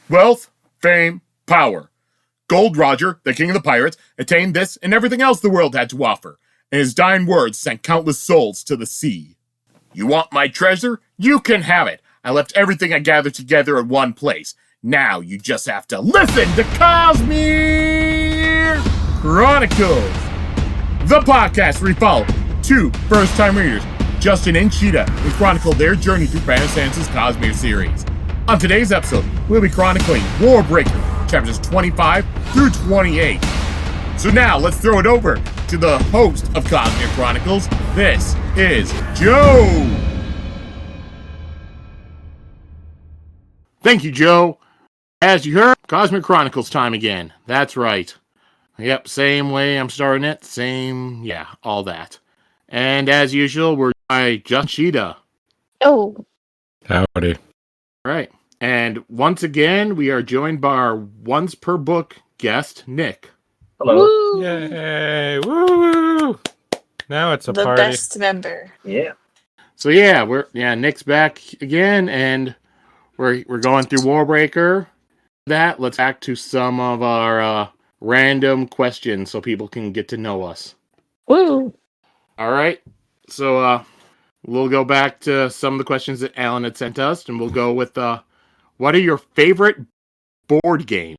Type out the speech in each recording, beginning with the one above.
wealth, fame, power. Gold Roger, the king of the pirates, attained this and everything else the world had to offer, and his dying words sent countless souls to the sea. You want my treasure? You can have it. I left everything I gathered together in one place. Now you just have to listen to Cosmere Chronicles, the podcast where we follow two first-time readers, Justin and Sheta, and chronicle their journey through Fantasy's Cosmere series. On today's episode, we'll be chronicling Warbreaker Chapters 25 through 28. So now, let's throw it over to the host of Cosmere Chronicles. This is Joe. Thank you, Joe. As you heard, Cosmere Chronicles time again. That's right. Yep, same way I'm starting it. Same, all that. And as usual, we're by just Sheta. Oh. Howdy. All right. And once again, we are joined by our once per book guest, Nick. Hello. Woo! Yay! Woo! Now it's a The party. best member. Yeah. So Nick's back again, and we're going through Warbreaker. Let's back to some of our random questions so people can get to know us. Woo! All right. So we'll go back to some of the questions that Alan had sent us, and we'll go with what are your favorite board games?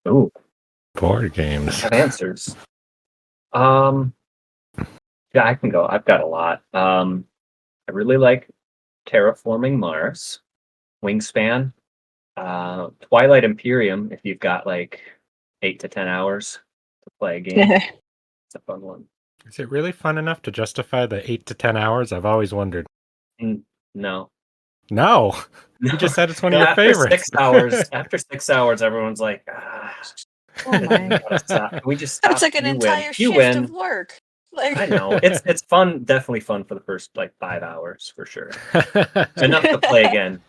Ooh, Board games. I have answers. Yeah, I can go. I've got a lot. I really like Terraforming Mars, Wingspan, Twilight Imperium. If you've got like 8 to 10 hours to play a game, it's a fun one. Is it really fun enough to justify the 8 to 10 hours? I've always wondered. No. No. You just said it's one of your after favorites. 6 hours. After 6 hours, everyone's like, Oh my. we just stop. That's like an You entire win. You shift win. of work. Like I know. It's fun, definitely fun for the first 5 hours for sure. Enough to play again.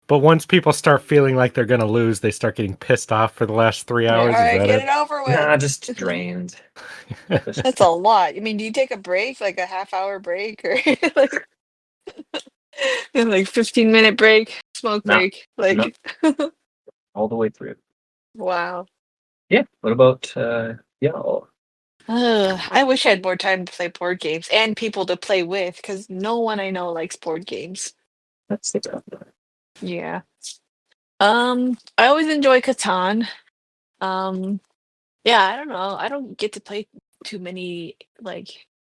But once people start feeling like they're going to lose, they start getting pissed off for the last 3 hours. All right, Is that get it? it over with. Nah, just drained. That's a lot. I mean, do you take a break, like a half-hour break, or like 15-minute break, smoke No, break? Like, all the way through. wow. Yeah. What about y'all? I wish I had more time to play board games and people to play with, because no one I know likes board games. That's the tough one. Yeah. I always enjoy Catan. Yeah, I don't know. I don't get to play too many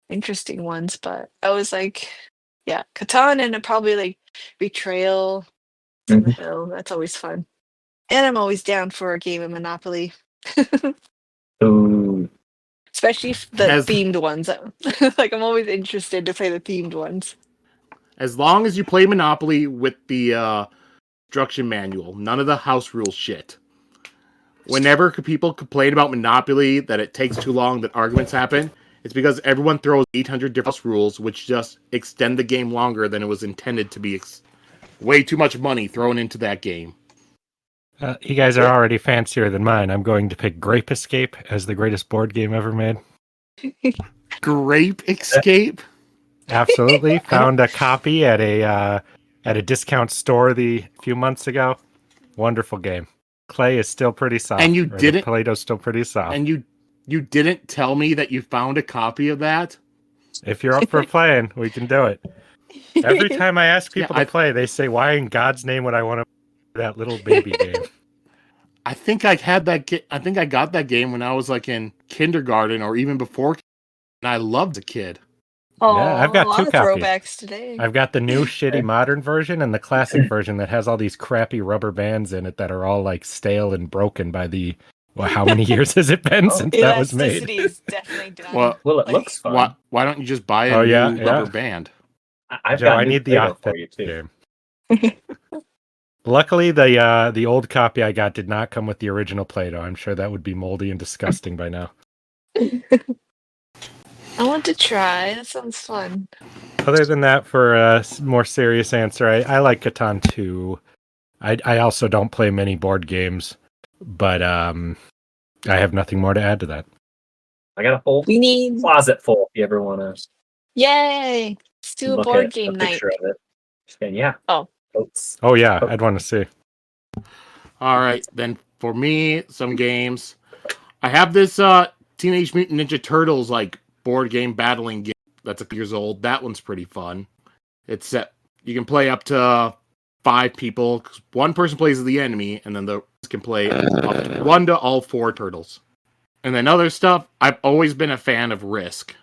interesting ones, but I was Catan and probably Betrayal. Mhm. That's always fun. And I'm always down for a game of Monopoly. Ooh. Especially the As- themed ones. I'm always interested to play the themed ones. As long as you play Monopoly with the instruction manual, none of the house rule shit. Whenever people complain about Monopoly that it takes too long, that arguments happen, it's because everyone throws 800 different house rules, which just extend the game longer than it was intended to be. Way too much money thrown into that game. You guys are already fancier than mine. I'm going to pick Grape Escape as the greatest board game ever made. Grape Escape? Absolutely. Found a copy at a discount store a few months ago. Wonderful game. Clay is still pretty soft. And you didn't. Play-Doh's still pretty soft. And you didn't tell me that you found a copy of that? If you're up for playing, we can do it. Every time I ask people to play, they say, "Why in God's name would I want to play that little baby game?" I think I had that. I think I got that game when I was in kindergarten or even before, and I loved the kid. Oh, Yeah, I've got a lot 2 of copies. throwbacks today. I've got the new shitty modern version and the classic version that has all these crappy rubber bands in it that are all stale and broken by the. Well, how many years has it been since that was made? Elasticity is definitely done. Well, it looks fun. Why don't you just buy a new rubber band? I've Joe, got I new need the Play-Doh for authentic you too. game. Luckily, the old copy I got did not come with the original Play-Doh. I'm sure that would be moldy and disgusting by now. I want to try. That sounds fun. Other than that, for a more serious answer, I like Catan too. I also don't play many board games, but I have nothing more to add to that. I got a whole We need. closet full if you ever want to Yay! Let's do a look board at game a night. picture of it. Just kidding, yeah. Oh. Totes. Oh yeah, I'd want to see. All right, then for me, some games. I have this Teenage Mutant Ninja Turtles like board game battling game that's a few years old. That one's pretty fun. It's set. You can play up to 5 people. 'Cause one person plays as the enemy, and then the rest can play up to 1 to all 4 turtles. And then other stuff. I've always been a fan of Risk.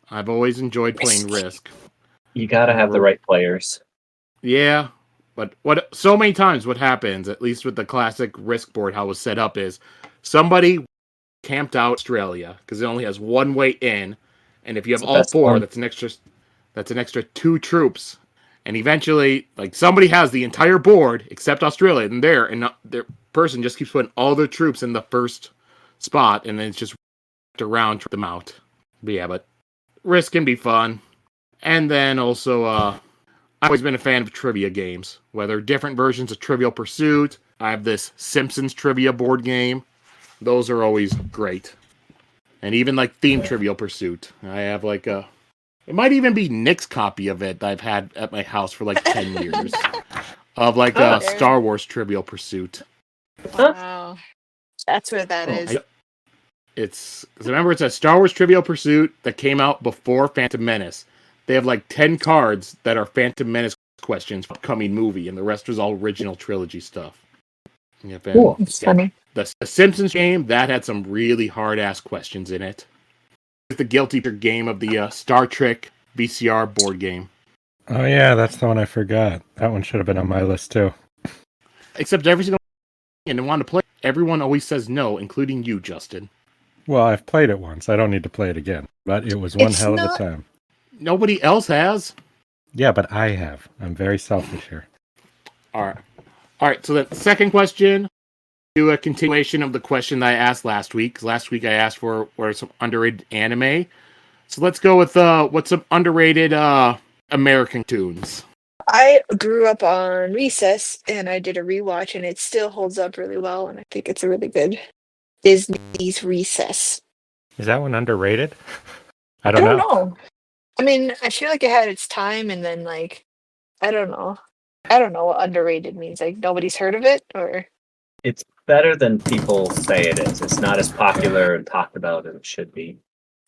I've always enjoyed playing Risk. You gotta have the right players. Yeah, but so many times what happens, at least with the classic Risk board, how it was set up is somebody camped out Australia because it only has one way in, and if you have all 4, that's an extra 2 troops, and eventually, like somebody has the entire board except Australia, and their person just keeps putting all their troops in the first spot, and then it's just around them out. But yeah, but Risk can be fun, and then also I've always been a fan of trivia games, whether different versions of Trivial Pursuit. I have this Simpsons trivia board game. Those are always great. And even like Theme Trivial Pursuit. I have like it might even be Nick's copy of it that I've had at my house for like 10 years. Of like Star Wars Trivial Pursuit. Wow. That's where that is. It's, remember, it's a Star Wars Trivial Pursuit that came out before Phantom Menace. They have like 10 cards that are Phantom Menace questions for the upcoming movie, and the rest was all original trilogy stuff. Cool. It's funny. The Simpsons game, that had some really hard-ass questions in it. It's the guilty game of the Star Trek VCR board game. Oh yeah, that's the one I forgot. That one should have been on my list too. Except every single and they want to play, everyone always says no, including you, Justin. Well, I've played it once. I don't need to play it again. But it was one hell of a time. Nobody else has? Yeah, but I have. I'm very selfish here. All right, so the second question, do a continuation of the question that I asked last week. 'Cause last week I asked for some underrated anime. So let's go with what's some underrated American tunes. I grew up on Recess, and I did a rewatch, and it still holds up really well, and I think it's a really good Disney's Recess. Is that one underrated? I I don't don't know. know. I mean, I feel like it had its time, and then like, I don't know. I don't know what underrated means. Like nobody's heard of it, or It's better than people say it is. It's not as popular and talked about as it should be.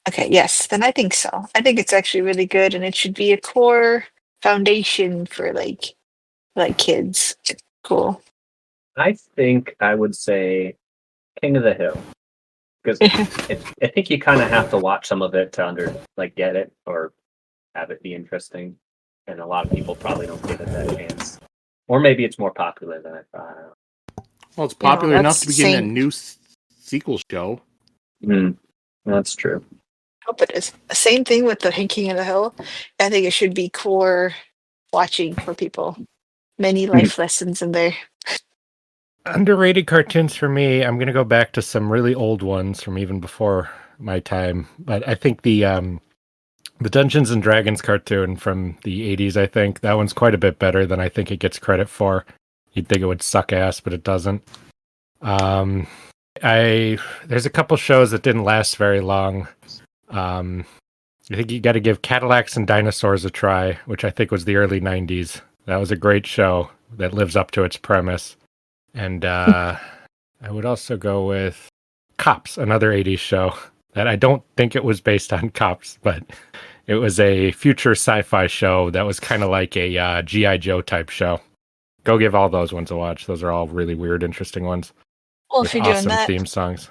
okay, yes, then I think so. I think it's actually really good, and it should be a core foundation for like kids. It's cool. I think I would say King of the Hill. Because I think you kind of have to watch some of it to get it or have it be interesting. And a lot of people probably don't give it that chance. Or maybe it's more popular than I thought. Well, it's popular enough to be getting a new sequel show. That's true. I hope it is. Same thing with the King of the Hill. I think it should be core watching for people. Many life lessons in there. Underrated cartoons for me, I'm going to go back to some really old ones from even before my time. But I think the Dungeons and Dragons cartoon from the 80s, I think, that one's quite a bit better than I think it gets credit for. You'd think it would suck ass, but it doesn't. There's a couple shows that didn't last very long. I think you got to give Cadillacs and Dinosaurs a try, which I think was the early 90s. That was a great show that lives up to its premise. And I would also go with Cops, another 80s show that I don't think it was based on cops, but it was a future sci-fi show that was kind of like a G.I. Joe type show. Go give all those ones a watch. Those are all really weird, interesting ones. Well, if you're doing awesome that, theme songs.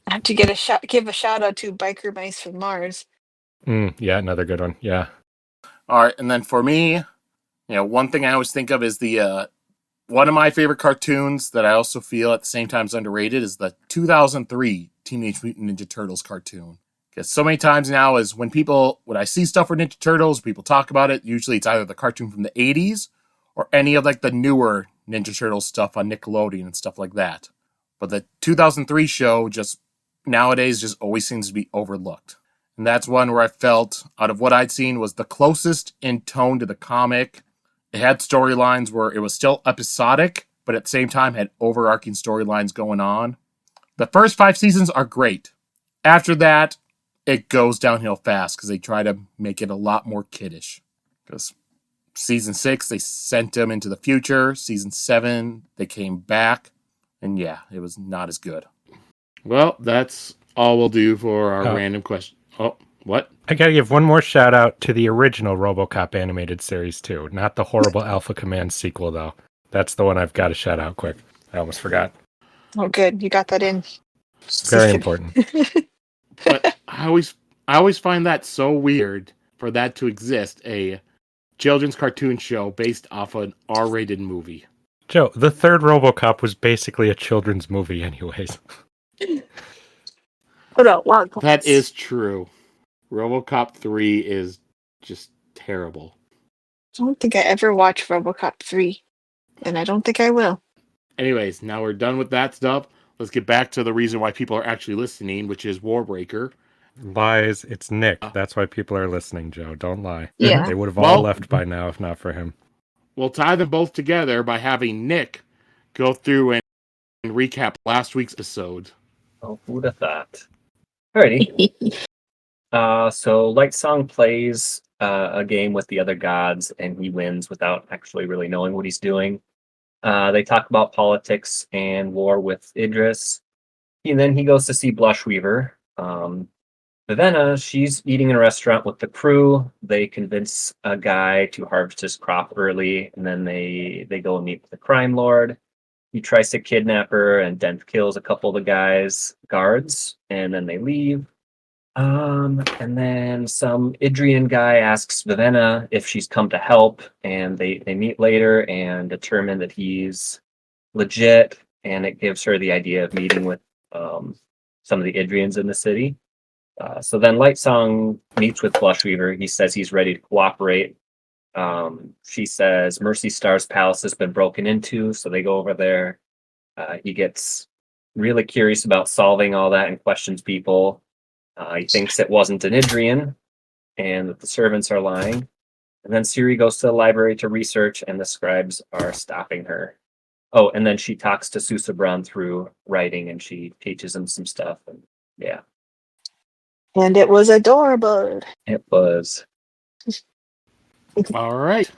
I have to give a shout out to Biker Mice from Mars. Yeah, another good one. Yeah. All right, and then for me, one thing I always think of is the one of my favorite cartoons that I also feel at the same time is underrated is the 2003 Teenage Mutant Ninja Turtles cartoon. Because so many times now is when I see stuff for Ninja Turtles, people talk about it, usually it's either the cartoon from the 80s or any of like the newer Ninja Turtles stuff on Nickelodeon and stuff like that. But the 2003 show just nowadays just always seems to be overlooked. And that's one where I felt, out of what I'd seen, was the closest in tone to the comic. It had storylines where it was still episodic, but at the same time had overarching storylines going on. The first 5 seasons are great. After that, it goes downhill fast because they try to make it a lot more kiddish. Because season 6, they sent them into the future. Season 7, they came back. And yeah, it was not as good. Well, that's all we'll do for our Oh. random question. Oh, what? I gotta give one more shout out to the original RoboCop animated series too, not the horrible Alpha Command sequel though. That's the one I've got to shout out quick. I almost forgot. Oh, good. You got that in. Very important. But I always find that so weird for that to exist, a children's cartoon show based off an R-rated movie. Joe, the third RoboCop was basically a children's movie anyways. Hold on, wow. That is true. RoboCop 3 is just terrible. I don't think I ever watched RoboCop 3, and I don't think I will. Anyways, now we're done with that stuff. Let's get back to the reason why people are actually listening, which is Warbreaker. Lies, it's Nick. That's why people are listening, Joe. Don't lie. Yeah. They would have Well- all left by now if not for him. We'll tie them both together by having Nick go through and recap last week's episode. Oh, who'd have thought? Alrighty. So Lightsong plays a game with the other gods, and he wins without actually really knowing what he's doing. They talk about politics and war with Idris, and then he goes to see Blushweaver. Vivenna, she's eating in a restaurant with the crew. They convince a guy to harvest his crop early, and then they go and meet with the crime lord. He tries to kidnap her, and Dent kills a couple of the guys' guards, and then they leave. And then some Idrian guy asks Vivenna if she's come to help, and they meet later and determine that he's legit, and it gives her the idea of meeting with some of the Idrians in the city. So then Lightsong meets with Blushweaver. He says he's ready to cooperate. She says Mercystar's palace has been broken into, so they go over there. He gets really curious about solving all that and questions people. He thinks it wasn't an Idrian and that the servants are lying. And then Siri goes to the library to research, and the scribes are stopping her. Oh, and then she talks to Susabran through writing, and she teaches him some stuff. And yeah, And it was adorable. it was. All right.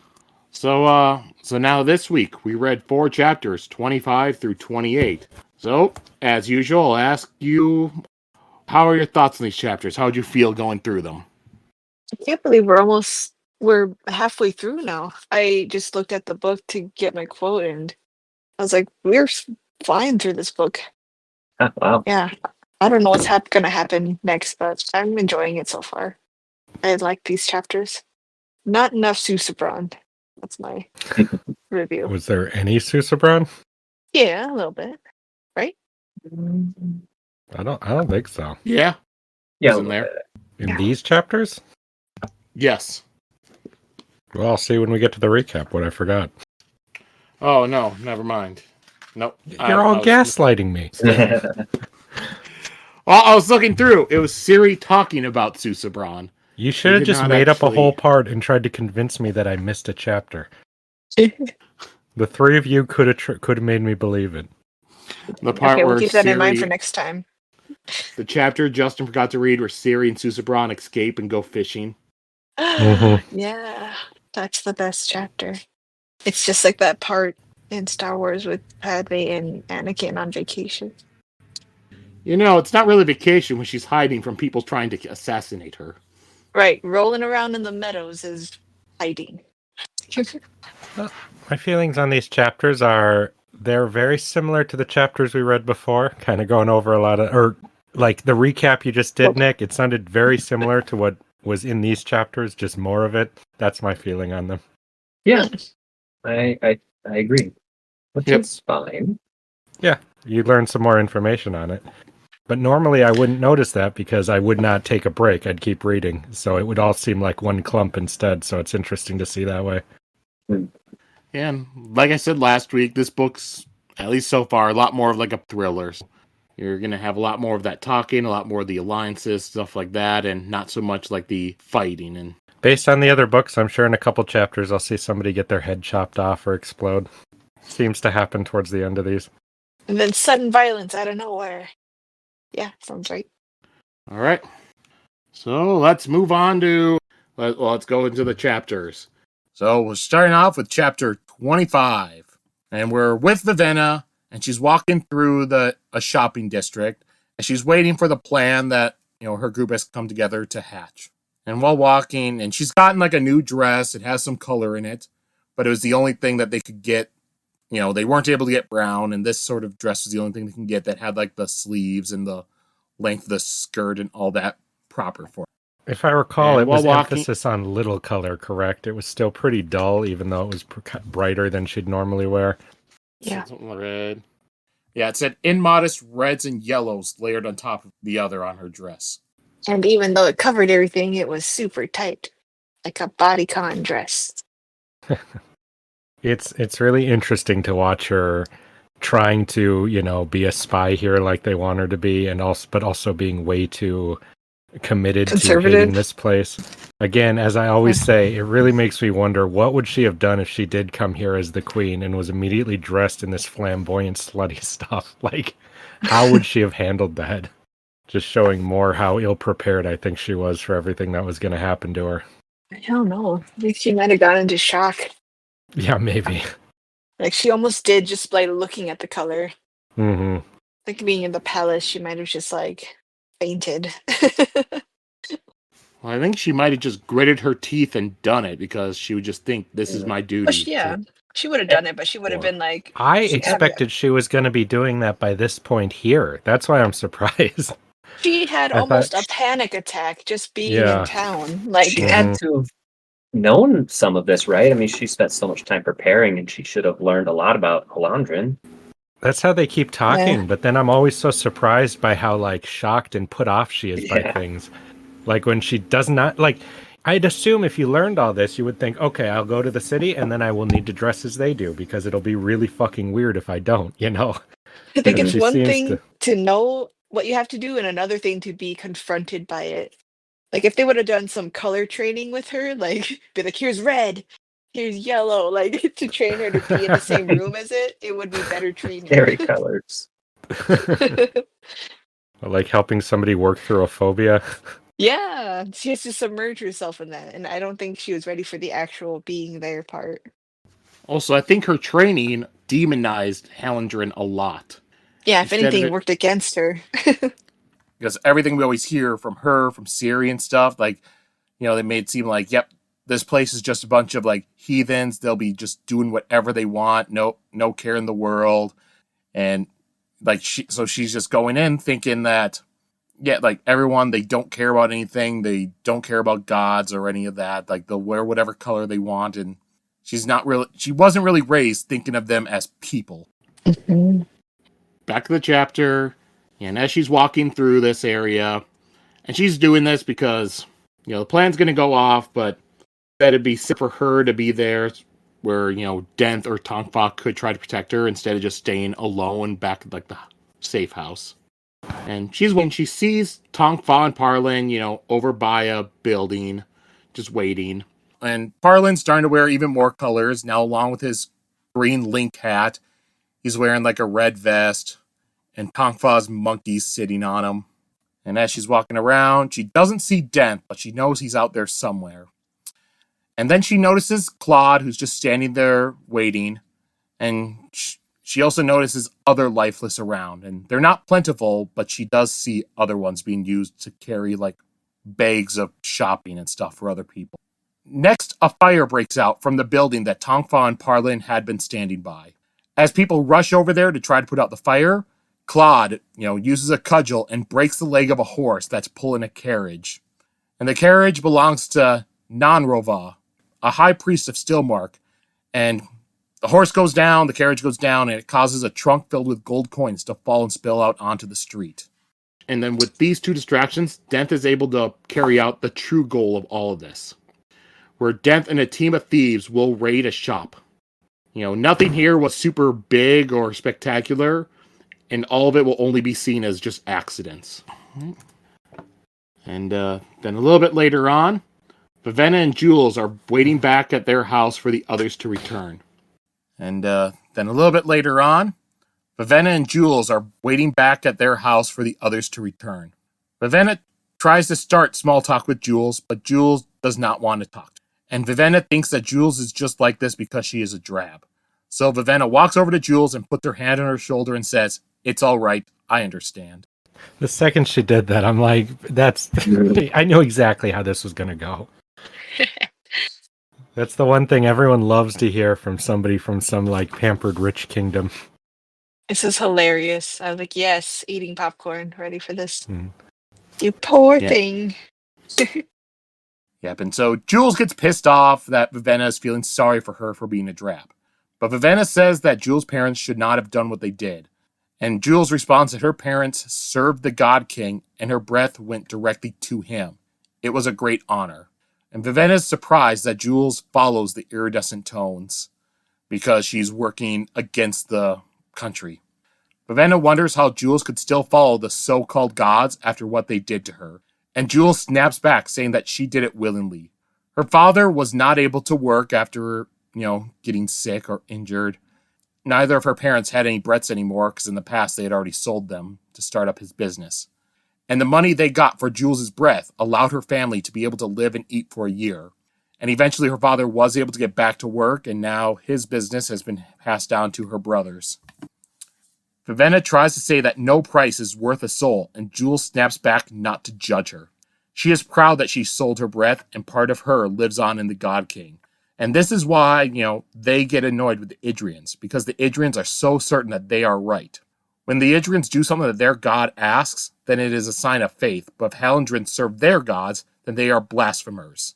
So now this week we read 4 chapters, 25 through 28. So, as usual, I'll ask you, how are your thoughts on these chapters? How would you feel going through them? I can't believe we're halfway through now. I just looked at the book to get my quote, and I was like, we're flying through this book. Wow. Yeah. I don't know what's gonna happen next, but I'm enjoying it so far. I like these chapters. Not enough Susabran. That's my review. Was there any Susabran? Yeah, a little bit. Right? I don't think so. Yeah. Yeah, Isn't there? In Yeah. these chapters? Yes. Well, I'll see when we get to the recap what I forgot. Oh, no, never mind. Nope. You're all gaslighting me. Well, I was looking through. It was Siri talking about Susabran. You should have did just not made up a actually- whole part and tried to convince me that I missed a chapter. The three of you could have made me believe it. The part Okay, where we'll keep that in mind for Siri, next time. the chapter Justin forgot to read where Siri and Susabran escape and go fishing. Yeah, that's the best chapter. It's just like that part in Star Wars with Padme and Anakin on vacation. You know, it's not really vacation when she's hiding from people trying to assassinate her. Right, rolling around in the meadows is hiding. My feelings on these chapters are they're very similar to the chapters we read before, kind of going over a lot of, or like the recap you just did, Nick. It sounded very similar to what was in these chapters, just more of it. That's my feeling on them. Yeah, I agree. Which Yep. is fine. Yeah, you learn some more information on it. But normally I wouldn't notice that because I would not take a break. I'd keep reading. So it would all seem like one clump instead. So it's interesting to see that way. And like I said last week, this book's, at least so far, a lot more of like a thriller. You're going to have a lot more of that talking, a lot more of the alliances, stuff like that, and not so much like the fighting. And Based on the other books, I'm sure in a couple chapters I'll see somebody get their head chopped off or explode. Seems to happen towards the end of these. And then sudden violence out of nowhere. Yeah, sounds right. all right. So let's move on to, let's go into the chapters. So we're starting off with chapter 25. And we're with Vivenna and she's walking through a shopping district, and she's waiting for the plan that her group has come together to hatch. And while walking, and she's gotten like a new dress, it has some color in it, but it was the only thing that they could get. They weren't able to get brown, and this sort of dress was the only thing they can get that had like the sleeves and the length of the skirt and all that proper for it. If I recall, And it was while walking- emphasis on little color, correct? It was still pretty dull, even though it was brighter than she'd normally wear. Yeah. Red. Yeah, it said immodest reds and yellows layered on top of the other on her dress. And even though it covered everything, it was super tight, like a bodycon dress. It's really interesting to watch her trying to, be a spy here like they want her to be, but also being way too committed to hating this place. Again, as I always say, it really makes me wonder, what would she have done if she did come here as the queen and was immediately dressed in this flamboyant, slutty stuff? Like, how would she have handled that? Just showing more how ill-prepared I think she was for everything that was going to happen to her. I don't know. I think she might have gone into shock. Yeah, maybe. Like, she almost did just by looking at the color. Mm-hmm. Like, being in the palace, she might have just, like, fainted. Well, I think she might have just gritted her teeth and done it because she would just think this is my duty. She would have done it, but she would have been like... I expected she was going to be doing that by this point here. That's why I'm surprised. She had almost a panic attack just being in town. Like, she had to have known some of this, right? I mean, she spent so much time preparing, and she should have learned a lot about Halandrin. That's how they keep talking, but then I'm always so surprised by how, like, shocked and put off she is by things. Like, when she does not, like, I'd assume if you learned all this, you would think, okay, I'll go to the city, and then I will need to dress as they do, because it'll be really fucking weird if I don't, I think it's one thing to know what you have to do, and another thing to be confronted by it. Like, if they would have done some color training with her, like, be like, here's red, here's yellow, like, to train her to be in the same room as it would be better training. Scary colors. Like helping somebody work through a phobia. Yeah, she has to submerge herself in that, and I don't think she was ready for the actual being there part. Also, I think her training demonized Halandrin a lot. Yeah, if anything, it worked against her. Because everything we always hear from her, from Siri and stuff, like, they made it seem like, yep, this place is just a bunch of, like, heathens. They'll be just doing whatever they want. No care in the world. And, like, so she's just going in thinking that, yeah, like, everyone, they don't care about anything. They don't care about gods or any of that. Like, they'll wear whatever color they want. And she wasn't really raised thinking of them as people. Mm-hmm. Back to the chapter. And as she's walking through this area, and she's doing this because, the plan's going to go off, but it'd be safe for her to be there where, Denth or Tongfa could try to protect her instead of just staying alone back at, like, the safe house. And when she sees Tongfa and Parlin, over by a building, just waiting. And Parlin's starting to wear even more colors, now along with his green link hat. He's wearing, like, a red vest. And Tongfa's monkey's sitting on him. And as she's walking around, she doesn't see Dent, but she knows he's out there somewhere. And then she notices Claude, who's just standing there waiting. And she also notices other lifeless around. And they're not plentiful, but she does see other ones being used to carry, like, bags of shopping and stuff for other people. Next, a fire breaks out from the building that Tongfa and Parlin had been standing by. As people rush over there to try to put out the fire, Claude, uses a cudgel and breaks the leg of a horse that's pulling a carriage. And the carriage belongs to Nanrova, a high priest of Stillmark. And the horse goes down, the carriage goes down, and it causes a trunk filled with gold coins to fall and spill out onto the street. And then with these two distractions, Denth is able to carry out the true goal of all of this, where Denth and a team of thieves will raid a shop. Nothing here was super big or spectacular, and all of it will only be seen as just accidents. And then a little bit later on, Vivenna and Jules are waiting back at their house for the others to return. And then a little bit later on, Vivenna and Jules are waiting back at their house for the others to return. Vivenna tries to start small talk with Jules, but Jules does not want to talk. And Vivenna thinks that Jules is just like this because she is a drab. So Vivenna walks over to Jules and puts her hand on her shoulder and says, "It's all right. I understand." The second she did that, I'm like, I knew exactly how this was going to go. That's the one thing everyone loves to hear from somebody from some like pampered rich kingdom. This is hilarious. I was like, yes, eating popcorn, ready for this. You poor thing. Yep, and so Jules gets pissed off that Vivenna is feeling sorry for her for being a drab. But Vivenna says that Jules' parents should not have done what they did. And Jules responds that her parents served the God King and her breath went directly to him. It was a great honor. And Vivenna is surprised that Jules follows the iridescent tones because she's working against the country. Vivenna wonders how Jules could still follow the so-called gods after what they did to her. And Jules snaps back, saying that she did it willingly. Her father was not able to work after, getting sick or injured. Neither of her parents had any breaths anymore because in the past they had already sold them to start up his business. And the money they got for Jules' breath allowed her family to be able to live and eat for a year. And eventually her father was able to get back to work, and now his business has been passed down to her brothers. Vivenna tries to say that no price is worth a soul, and Jules snaps back not to judge her. She is proud that she sold her breath, and part of her lives on in the God King. And this is why, they get annoyed with the Idrians, because the Idrians are so certain that they are right. When the Idrians do something that their god asks, then it is a sign of faith, but if Hallandrins serve their gods, then they are blasphemers.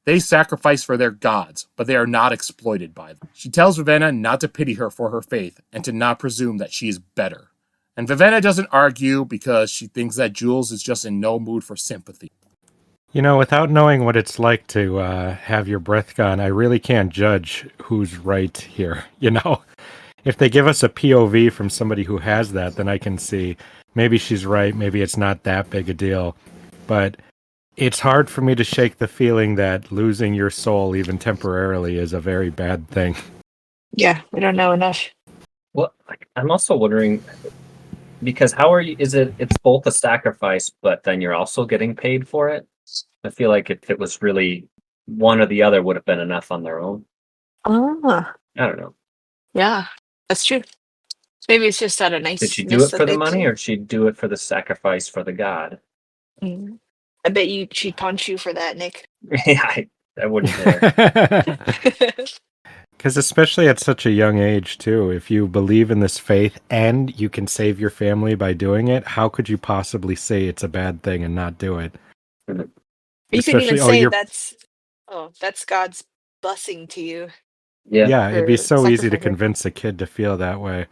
They sacrifice for their gods, but they are not exploited by them. She tells Vivenna not to pity her for her faith and to not presume that she is better. And Vivenna doesn't argue because she thinks that Jules is just in no mood for sympathy. Without knowing what it's like to have your breath gone, I really can't judge who's right here. If they give us a POV from somebody who has that, then I can see maybe she's right, maybe it's not that big a deal. But it's hard for me to shake the feeling that losing your soul, even temporarily, is a very bad thing. Yeah, we don't know enough. Well, I'm also wondering, because it's both a sacrifice, but then you're also getting paid for it? I feel like if it was really one or the other would have been enough on their own. Ah. I don't know. Yeah, that's true. Maybe it's just out of niceness. Did she do it for the money, or did she do it for the sacrifice for the god? I bet she'd punch you for that, Nick. Yeah, I wouldn't dare. Because especially at such a young age, too, if you believe in this faith and you can save your family by doing it, how could you possibly say it's a bad thing and not do it? You could even say that's God's blessing to you. Yeah, it'd be so easy to convince a kid to feel that way.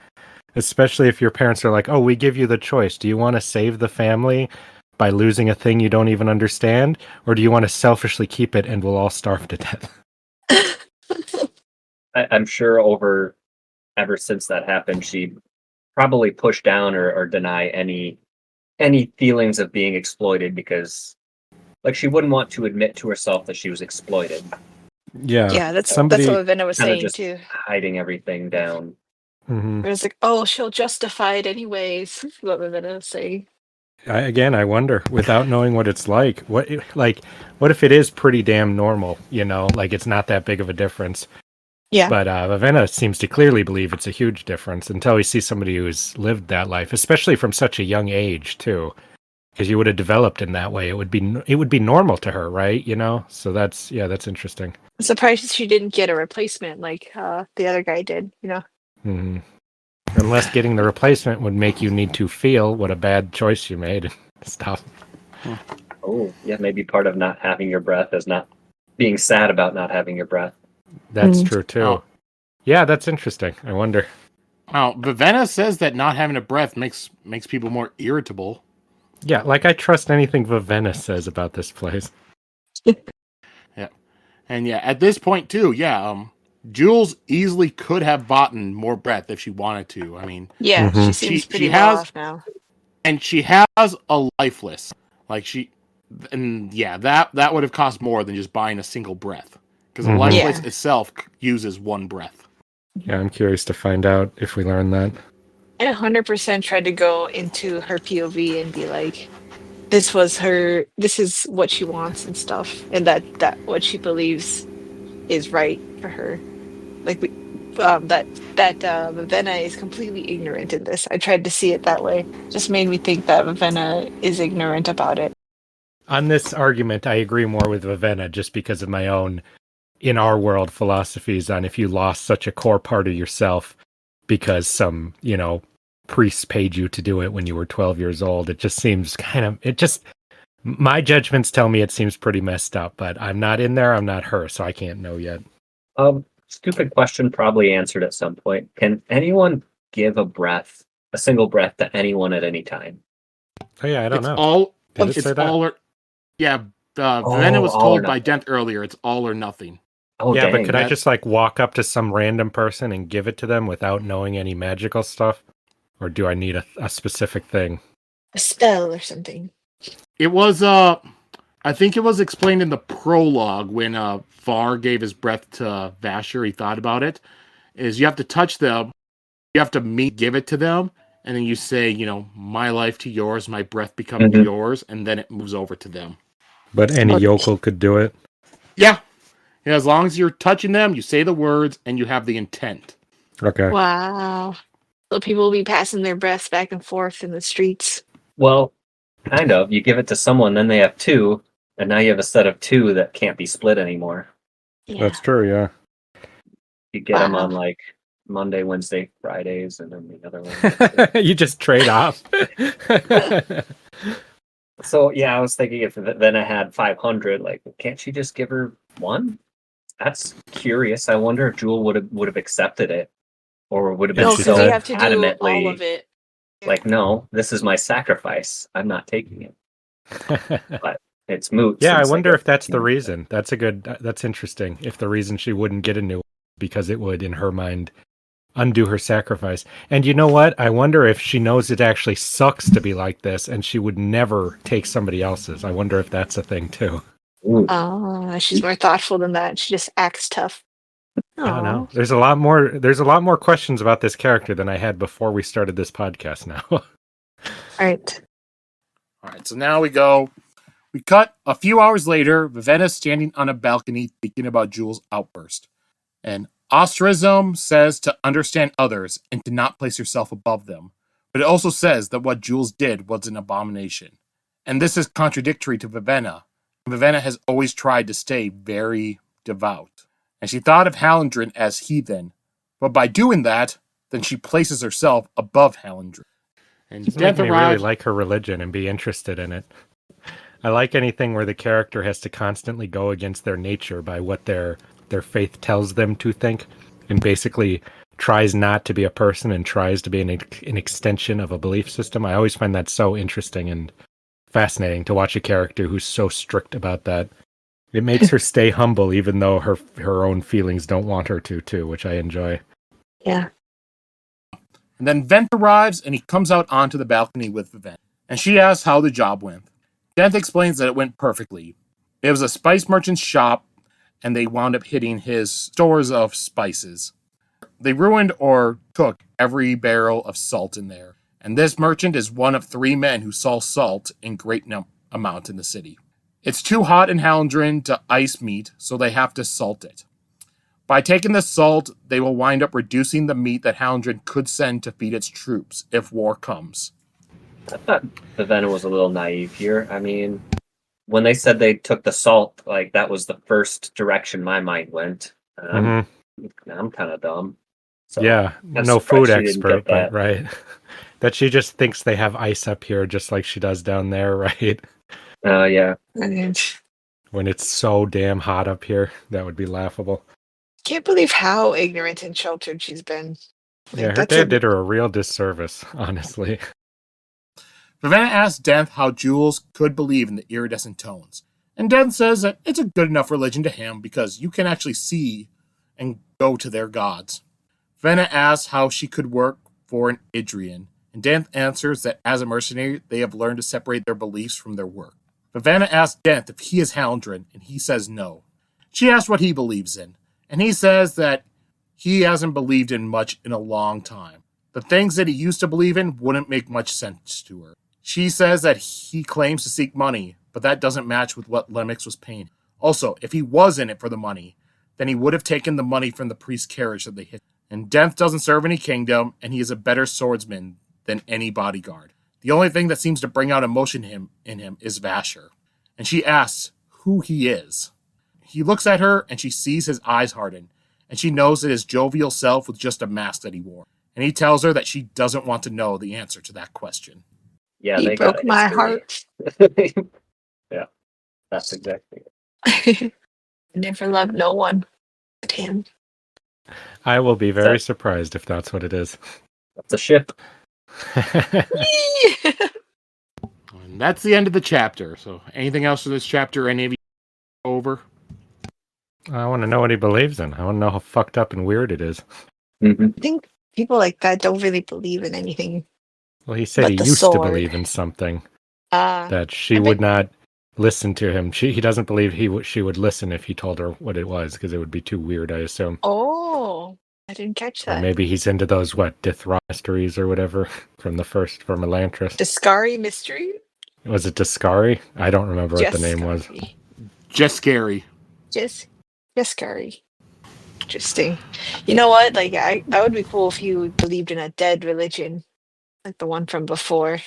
Especially if your parents are like, "Oh, we give you the choice. Do you want to save the family by losing a thing you don't even understand? Or do you want to selfishly keep it and we'll all starve to death?" I'm sure ever since that happened, she probably pushed down or deny any feelings of being exploited, because she wouldn't want to admit to herself that she was exploited. Yeah, that's what Vivenna was saying just too. Hiding everything down. Mm-hmm. It was like, oh, she'll justify it anyways. What Vivenna was saying. I wonder, without knowing what it's like, what if it is pretty damn normal? It's not that big of a difference. Yeah. But Vivenna seems to clearly believe it's a huge difference until we see somebody who's lived that life, especially from such a young age too. Because you would have developed in that way, it would be normal to her, right? So that's interesting. I'm surprised she didn't get a replacement like the other guy did. Mm-hmm. Unless getting the replacement would make you need to feel what a bad choice you made and stuff. Oh, yeah, maybe part of not having your breath is not being sad about not having your breath. That's true too. Oh. Yeah, that's interesting. I wonder. Now, Vivenna says that not having a breath makes people more irritable. Yeah, I trust anything Vivenna says about this place. Yeah. And at this point too, Jules easily could have bought more breath if she wanted to. I mean, she seems pretty well off now. And she has a lifeless. That would have cost more than just buying a single breath. Because a lifeless itself uses one breath. Yeah, I'm curious to find out if we learn that. I 100% tried to go into her POV and be like, this is what she wants and stuff, and that what she believes is right for her. that Vivenna is completely ignorant in this. I tried to see it that way. Just made me think that Vivenna is ignorant about it. On this argument, I agree more with Vivenna just because of my own in our world philosophies on if you lost such a core part of yourself because some, priests paid you to do it when you were 12 years old. It just seems my judgments tell me it seems pretty messed up, but I'm not in there. I'm not her, so I can't know yet. Stupid question, probably answered at some point. Can anyone give a single breath to anyone at any time? Oh yeah, I don't know. Did it say that? Vivenna was told by Dent earlier, it's all or nothing. Oh, yeah, dang, but could I just walk up to some random person and give it to them without knowing any magical stuff? Or do I need a specific thing? A spell or something. It was, I think it was explained in the prologue when Var gave his breath to Vasher, he thought about it, is you have to touch them, you have to give it to them, and then you say, my life to yours, my breath becomes yours, and then it moves over to them. But any yokel could do it? Yeah, as long as you're touching them, you say the words, and you have the intent. Okay. Wow. So people will be passing their breaths back and forth in the streets. Well, kind of. You give it to someone, then they have two, and now you have a set of two that can't be split anymore. Yeah. That's true, yeah. You get them on Monday, Wednesday, Fridays, and then the other one. You just trade off. So, yeah, I was thinking if Vivenna had 500, can't she just give her one? That's curious. I wonder if Jewel would have accepted it, or would have been so you have to adamantly do all of it. no, this is my sacrifice. I'm not taking it. But it's moot. Yeah, I wonder if that's the reason. That's interesting. If the reason she wouldn't get a new one because it would, in her mind, undo her sacrifice. And you know what? I wonder if she knows it actually sucks to be like this and she would never take somebody else's. I wonder if that's a thing too. She's more thoughtful than that. She just acts tough. I don't know. There's a lot more questions about this character than I had before we started this podcast now. All right, so now we cut a few hours later, Vivenna's standing on a balcony thinking about Jewel's outburst. And ostracism says to understand others and to not place yourself above them. But it also says that what Jules did was an abomination. And this is contradictory to Vivenna. Vivenna has always tried to stay very devout. And she thought of Hallandren as heathen. But by doing that, then she places herself above Hallandren. And it makes me really like her religion and be interested in it. I like anything where the character has to constantly go against their nature by what their faith tells them to think, and basically tries not to be a person and tries to be an extension of a belief system. I always find that so interesting and fascinating to watch a character who's so strict about that. It makes her stay humble even though her own feelings don't want her to too, which I enjoy. Yeah. And then Vent arrives and he comes out onto the balcony with Vivenna. And she asks how the job went. Vent explains that it went perfectly. It was a spice merchant's shop and they wound up hitting his stores of spices. They ruined or took every barrel of salt in there. And this merchant is one of 3 men who sell salt in great amount in the city. It's too hot in Hallandren to ice meat, so they have to salt it. By taking the salt, they will wind up reducing the meat that Hallandren could send to feed its troops if war comes. I thought Vivenna was a little naive here. I mean, when they said they took the salt, that was the first direction my mind went. I'm kind of dumb. So yeah, no food expert, but right. That she just thinks they have ice up here just like she does down there, right? Yeah. When it's so damn hot up here, that would be laughable. Can't believe how ignorant and sheltered she's been. Yeah, her dad did her a real disservice, honestly. Vivenna asks Dent how Jules could believe in the iridescent tones. And Dent says that it's a good enough religion to him because you can actually see and go to their gods. Vivenna asks how she could work for an Idrian, and Dent answers that as a mercenary, they have learned to separate their beliefs from their work. Vivenna asks Dent if he is Hallandren, and he says no. She asks what he believes in, and he says that he hasn't believed in much in a long time. The things that he used to believe in wouldn't make much sense to her. She says that he claims to seek money, but that doesn't match with what Lemix was paying. Also, if he was in it for the money, then he would have taken the money from the priest's carriage that they hit. And death doesn't serve any kingdom, and he is a better swordsman than any bodyguard. The only thing that seems to bring out emotion in him is Vasher. And she asks who he is. He looks at her, and she sees his eyes harden, and she knows that his jovial self was just a mask that he wore. And he tells her that she doesn't want to know the answer to that question. Yeah, He they broke got my heart. Yeah, that's exactly it. Never loved no one but him. I will be very surprised if that's what it is. That's a ship. And that's the end of the chapter. So anything else for this chapter? Any of you over? I want to know what he believes in. I want to know how fucked up and weird it is. Mm-hmm. I think people like that don't really believe in anything. Well, he said But he the used to sword. believe in something. That She would not listen to him. He doesn't believe she would listen if he told her what it was, because it would be too weird, I assume. Oh, I didn't catch that. Or maybe he's into those, Dithra mysteries or whatever from Elantris. Discari mystery? Was it Discari? I don't remember what the name was. Just scary. Just scary. Interesting. You know what? Like, that would be cool if you believed in a dead religion, like the one from before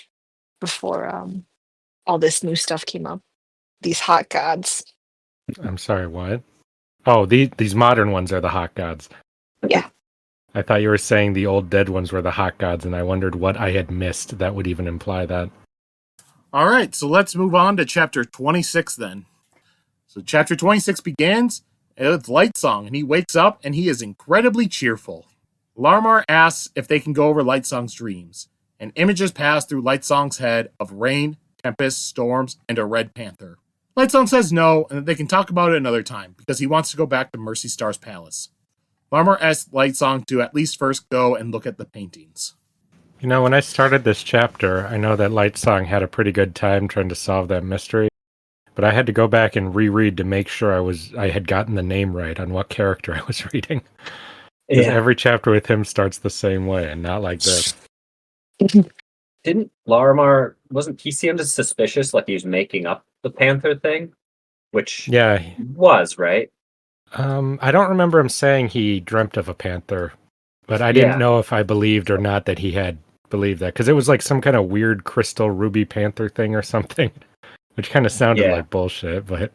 all this new stuff came up. These hot gods. I'm sorry, what? Oh, these modern ones are the hot gods. Yeah. I thought you were saying the old dead ones were the hot gods, and I wondered what I had missed that would even imply that. All right, so let's move on to chapter 26 then. So chapter 26 begins with Lightsong, and he wakes up and he is incredibly cheerful. Larmar asks if they can go over Lightsong's dreams, and images pass through Lightsong's head of rain, tempest, storms, and a red panther. Lightsong says no, and that they can talk about it another time, because he wants to go back to Mercystar's palace. Larmar asks Lightsong to at least first go and look at the paintings. You know, when I started this chapter, I know that Lightsong had a pretty good time trying to solve that mystery, but I had to go back and reread to make sure I had gotten the name right on what character I was reading. Because every chapter with him starts the same way, and not like this. Didn't Larimar, wasn't he seemed suspicious, like he was making up the Panther thing? Which was, right? I don't remember him saying he dreamt of a panther, but I didn't know if I believed or not that he had believed that, because it was like some kind of weird crystal ruby panther thing or something, which kind of sounded like bullshit, but...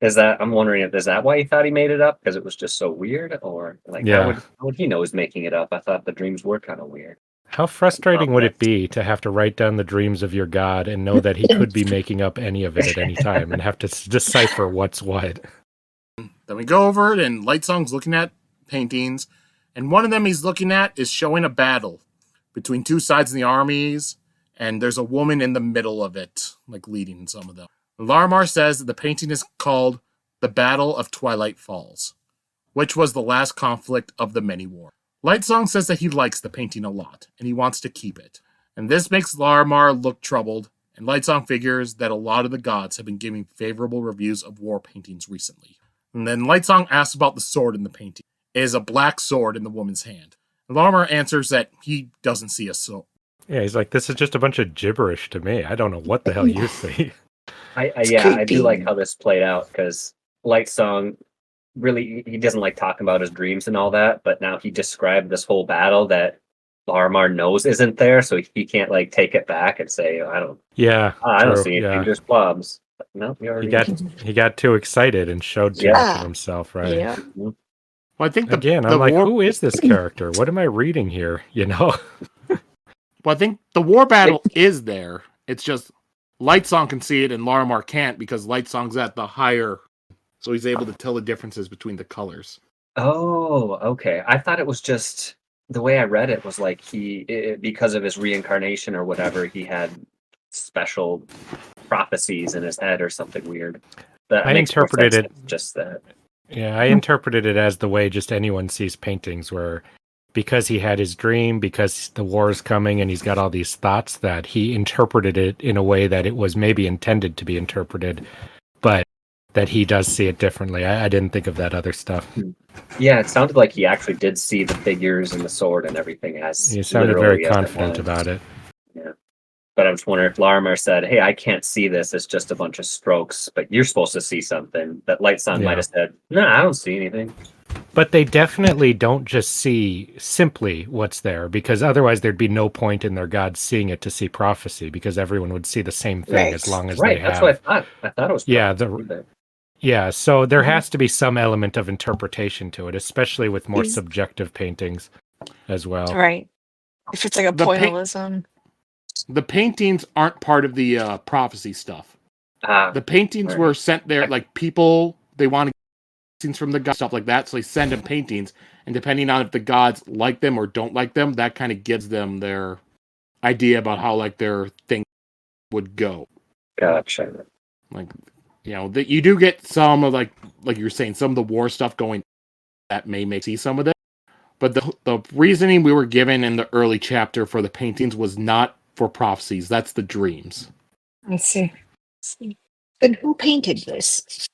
I'm wondering, is that why he thought he made it up? Because it was just so weird? Or, like, how would he know he's making it up? I thought the dreams were kind of weird. How frustrating would it be to have to write down the dreams of your god and know that he could be making up any of it at any time and have to decipher what's what? Then we go over it, and Lightsong's looking at paintings, and one of them he's looking at is showing a battle between two sides of the armies, and there's a woman in the middle of it, like leading some of them. Larmar says that the painting is called The Battle of Twilight Falls, which was the last conflict of the many wars. Lightsong says that he likes the painting a lot, and he wants to keep it. And this makes Larmar look troubled, and Lightsong figures that a lot of the gods have been giving favorable reviews of war paintings recently. And then Lightsong asks about the sword in the painting. It is a black sword in the woman's hand. And Larmar answers that he doesn't see a sword. Yeah, he's like, this is just a bunch of gibberish to me. I don't know what the hell you see. I do like how this played out, because Lightsong really, he doesn't like talking about his dreams and all that, but now he described this whole battle that Larmar knows isn't there, so he can't like take it back and say, I don't see anything, just blobs. No, he got too excited and showed too much of himself, right? Yeah. Well, I think I'm like, who is this character? What am I reading here? You know? Well, I think the war battle is there. It's just Lightsong can see it and Larmar can't, because Lightsong's at the higher, so he's able to tell the differences between the colors. Oh, okay. I thought it was just, the way I read it was like because of his reincarnation or whatever, he had special prophecies in his head or something weird. But I interpreted it just that. Yeah, I interpreted it as the way just anyone sees paintings, where because he had his dream, because the war is coming and he's got all these thoughts, that he interpreted it in a way that it was maybe intended to be interpreted, but that he does see it differently. I didn't think of that other stuff. Yeah, it sounded like he actually did see the figures and the sword and everything as he sounded very confident about it. Yeah. But I was wondering if Larmar said, hey, I can't see this, it's just a bunch of strokes, but you're supposed to see something. That Lightsong might have said, no, I don't see anything. But they definitely don't just see simply what's there, because otherwise there'd be no point in their gods seeing it to see prophecy, because everyone would see the same thing as long as they That's have. what I thought. I thought it was Yeah, so there has to be some element of interpretation to it, especially with more subjective paintings as well. Right. If it's like a pointillism. The paintings aren't part of the prophecy stuff. The paintings were sent there, like people, they want paintings from the gods, stuff like that, so they send them paintings, and depending on if the gods like them or don't like them, that kind of gives them their idea about how like their thing would go. Gotcha. Like, you know, that you do get some of like you were saying, some of the war stuff going that may make see some of it. But the reasoning we were given in the early chapter for the paintings was not for prophecies. That's the dreams. I see. Then who painted this?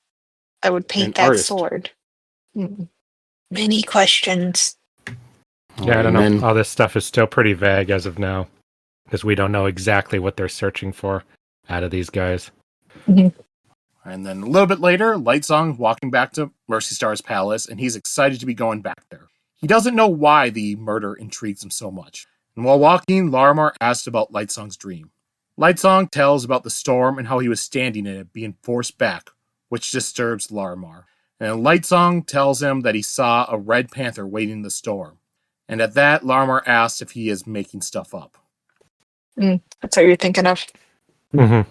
I would paint that artist. sword. Many questions. Yeah, I don't know. All this stuff is still pretty vague as of now, because we don't know exactly what they're searching for out of these guys. Mm-hmm. And then a little bit later, Lightsong walking back to Mercystar's palace, and he's excited to be going back there. He doesn't know why the murder intrigues him so much. And while walking, Larimar asked about Lightsong's dream. Lightsong tells about the storm and how he was standing in it, being forced back, which disturbs Larimar. And Lightsong tells him that he saw a red panther waiting in the storm. And at that, Larimar asks if he is making stuff up. That's what you're thinking of. Mm-hmm.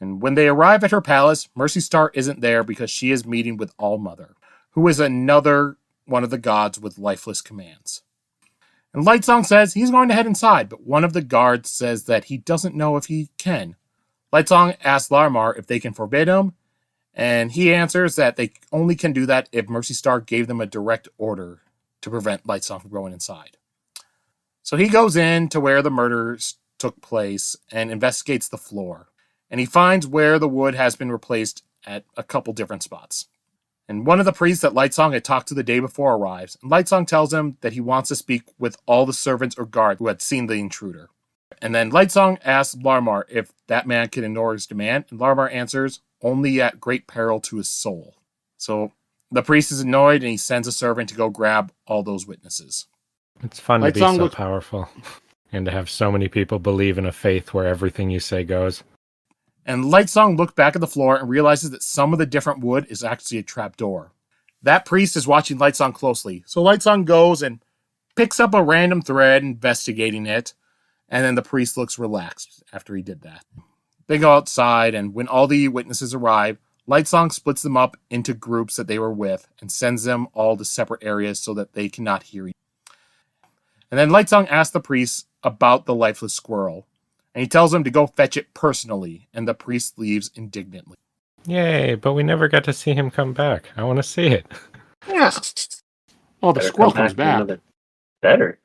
And when they arrive at her palace, Mercystar isn't there because she is meeting with Allmother, who is another one of the gods with lifeless commands. And Lightsong says he's going to head inside, but one of the guards says that he doesn't know if he can. Lightsong asks Larimar if they can forbid him, and he answers that they only can do that if Mercystar gave them a direct order to prevent Lightsong from going inside. So he goes in to where the murders took place and investigates the floor. And he finds where the wood has been replaced at a couple different spots. And one of the priests that Lightsong had talked to the day before arrives, and Lightsong tells him that he wants to speak with all the servants or guards who had seen the intruder. And then Lightsong asks Larimar if that man can ignore his demand, and Larimar answers, only at great peril to his soul. So the priest is annoyed, and he sends a servant to go grab all those witnesses. It's fun to be so powerful, and to have so many people believe in a faith where everything you say goes. And Lightsong looked back at the floor and realizes that some of the different wood is actually a trapdoor. That priest is watching Lightsong closely, so Lightsong goes and picks up a random thread, investigating it, and then the priest looks relaxed after he did that. They go outside, and when all the witnesses arrive, Lightsong splits them up into groups that they were with and sends them all to separate areas so that they cannot hear each other. And then Lightsong asks the priest about the lifeless squirrel. And he tells him to go fetch it personally, and the priest leaves indignantly. Yay, but we never got to see him come back. I want to see it. Yeah. Well, the squirrel comes back. Better.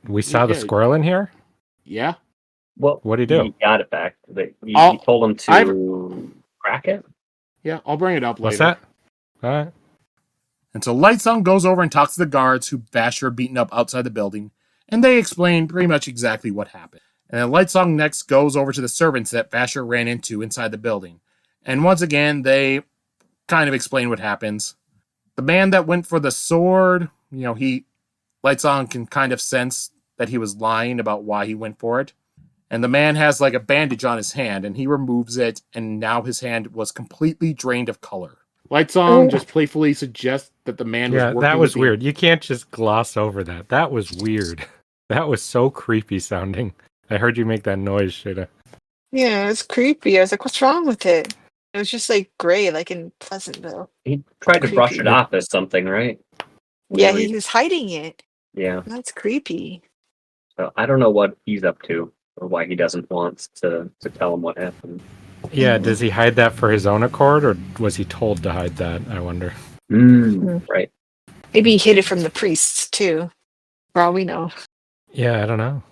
We saw the squirrel in here? Yeah. Well, what did he do? He got it back. You told him to crack it? Yeah, I'll bring it up later. What's that? All right. And so Lightsong goes over and talks to the guards who Vasher beaten up outside the building, and they explain pretty much exactly what happened. And then Lightsong next goes over to the servants that Vasher ran into inside the building. And once again, they kind of explain what happens. The man that went for the sword, Lightsong can kind of sense that he was lying about why he went for it. And the man has like a bandage on his hand, and he removes it, and now his hand was completely drained of color. Lightsong just playfully suggests that the man was working. Yeah, that was weird. You can't just gloss over that. That was weird. That was so creepy sounding. I heard you make that noise, Sheta. Yeah, it's creepy. I was like, what's wrong with it? It was just like gray, like in Pleasantville. He tried to brush it off as something, right? Yeah, he was hiding it. Yeah. That's creepy. So I don't know what he's up to or why he doesn't want to tell him what happened. Yeah, does he hide that for his own accord, or was he told to hide that, I wonder? Right. Maybe he hid it from the priests, too. For all we know. Yeah, I don't know.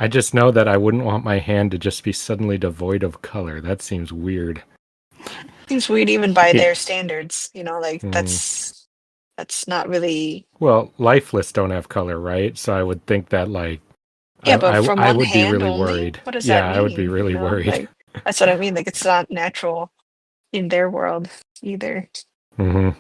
I just know that I wouldn't want my hand to just be suddenly devoid of color. That seems weird. Seems weird even by their standards. That's not really... Well, lifeless don't have color, right? So I would think that, Yeah, but from I one would hand be really only? worried. What does that mean? I would be really worried. That's what I mean. It's not natural in their world either. Mm-hmm.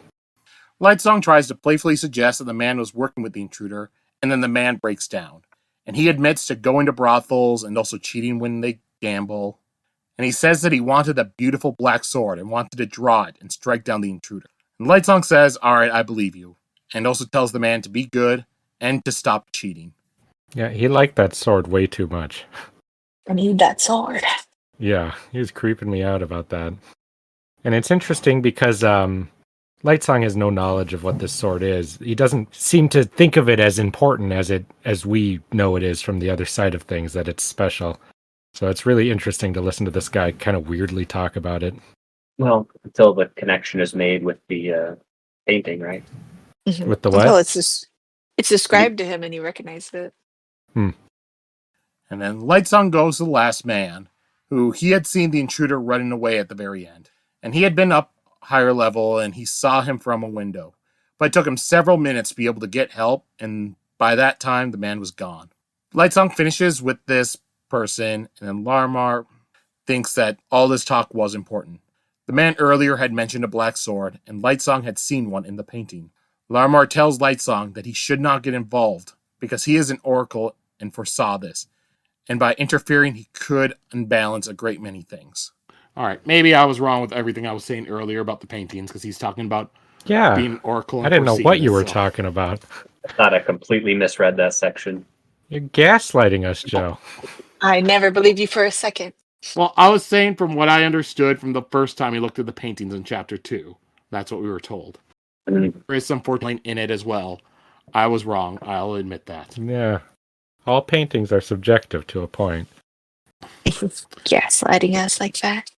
Lightsong tries to playfully suggest that the man was working with the intruder, and then the man breaks down. And he admits to going to brothels and also cheating when they gamble. And he says that he wanted a beautiful black sword and wanted to draw it and strike down the intruder. And Lightsong says, alright, I believe you. And also tells the man to be good and to stop cheating. Yeah, he liked that sword way too much. I need that sword. Yeah, he was creeping me out about that. And it's interesting because Lightsong has no knowledge of what this sword is. He doesn't seem to think of it as important as we know it is from the other side of things, that it's special. So it's really interesting to listen to this guy kind of weirdly talk about it. Well, until the connection is made with the painting, right? Mm-hmm. With the what? Well, it's described to him and he recognized it. And then Lightsong goes to the last man, who he had seen the intruder running away at the very end. And he had been up higher level and he saw him from a window. But it took him several minutes to be able to get help, and by that time the man was gone. Lightsong finishes with this person, and then Larmar thinks that all this talk was important. The man earlier had mentioned a black sword, and Lightsong had seen one in the painting. Larmar tells Lightsong that he should not get involved, because he is an oracle and foresaw this, and by interfering he could unbalance a great many things. Alright, maybe I was wrong with everything I was saying earlier about the paintings, because he's talking about being an oracle and I didn't know what you were talking about. I thought I completely misread that section. You're gaslighting us, Joe. I never believed you for a second. Well, I was saying from what I understood from the first time we looked at the paintings in Chapter 2. That's what we were told. There is some foretelling in it as well. I was wrong. I'll admit that. Yeah. All paintings are subjective to a point. Gaslighting us like that.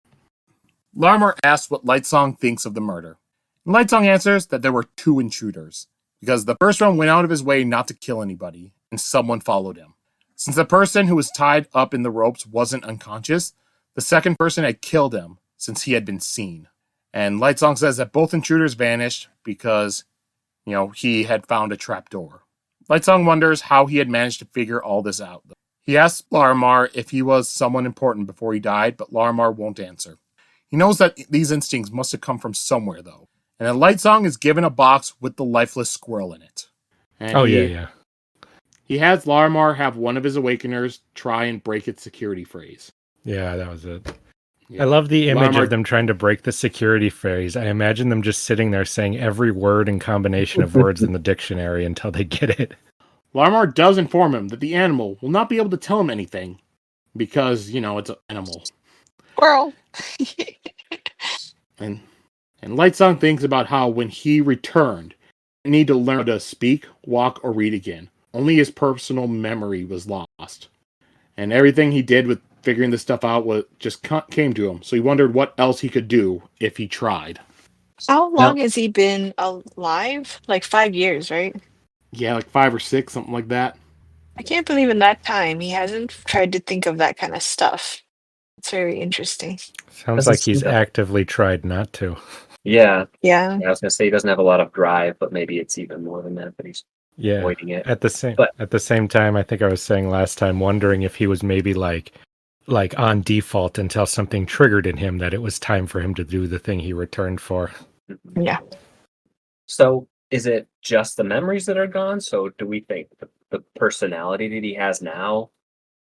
Larmar asks what Lightsong thinks of the murder. And Lightsong answers that there were two intruders, because the first one went out of his way not to kill anybody, and someone followed him. Since the person who was tied up in the ropes wasn't unconscious, the second person had killed him since he had been seen. And Lightsong says that both intruders vanished because, he had found a trapdoor. Lightsong wonders how he had managed to figure all this out. He asks Larmar if he was someone important before he died, but Larmar won't answer. He knows that these instincts must have come from somewhere, though. And then Lightsong is given a box with the lifeless squirrel in it. And he has Larmar have one of his awakeners try and break its security phrase. Yeah, that was it. Yeah. I love the image of them trying to break the security phrase. I imagine them just sitting there saying every word and combination of words in the dictionary until they get it. Larmar does inform him that the animal will not be able to tell him anything because, it's an animal. Squirrel. And Lightsong thinks about how when he returned, he need to learn to speak, walk, or read again. Only his personal memory was lost. And everything he did with figuring this stuff out just came to him. So he wondered what else he could do if he tried. How long has he been alive? Like 5 years, right? Yeah, like 5 or 6, something like that. I can't believe in that time he hasn't tried to think of that kind of stuff. It's very interesting. Sounds like he's actively tried not to. Yeah. Yeah. I was going to say he doesn't have a lot of drive, but maybe it's even more than that, but he's avoiding it. At the same time, I think I was saying last time, wondering if he was maybe like on default until something triggered in him that it was time for him to do the thing he returned for. Yeah. So is it just the memories that are gone? So do we think the personality that he has now,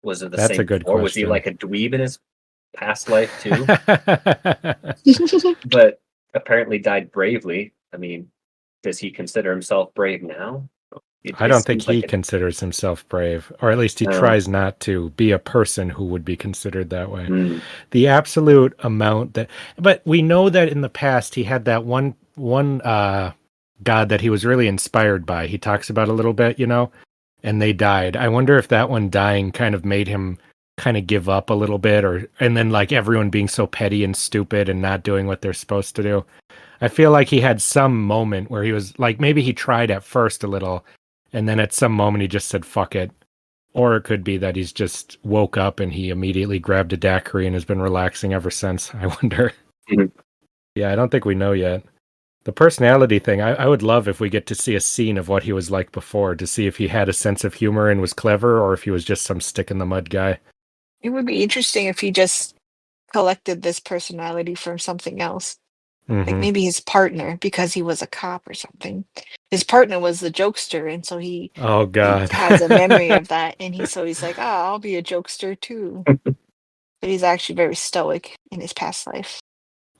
was it the That's same a good before? question. Was he like a dweeb in his past life too? But apparently died bravely. I mean, does he consider himself brave now? I don't think he considers himself brave, or at least he tries not to be a person who would be considered that way. The absolute amount but we know that in the past he had that one god that he was really inspired by. He talks about a little bit, and they died. I wonder if that one dying kind of made him kind of give up a little bit, and then like everyone being so petty and stupid and not doing what they're supposed to do. I feel like he had some moment where he was like, maybe he tried at first a little, and then at some moment he just said, fuck it. Or it could be that he's just woke up and he immediately grabbed a daiquiri and has been relaxing ever since. I wonder. Yeah, I don't think we know yet. The personality thing, I would love if we get to see a scene of what he was like before, to see if he had a sense of humor and was clever, or if he was just some stick-in-the-mud guy. It would be interesting if he just collected this personality from something else. Like maybe his partner, because he was a cop or something. His partner was the jokester, and so he has a memory of that, and he's like, I'll be a jokester too. But he's actually very stoic in his past life.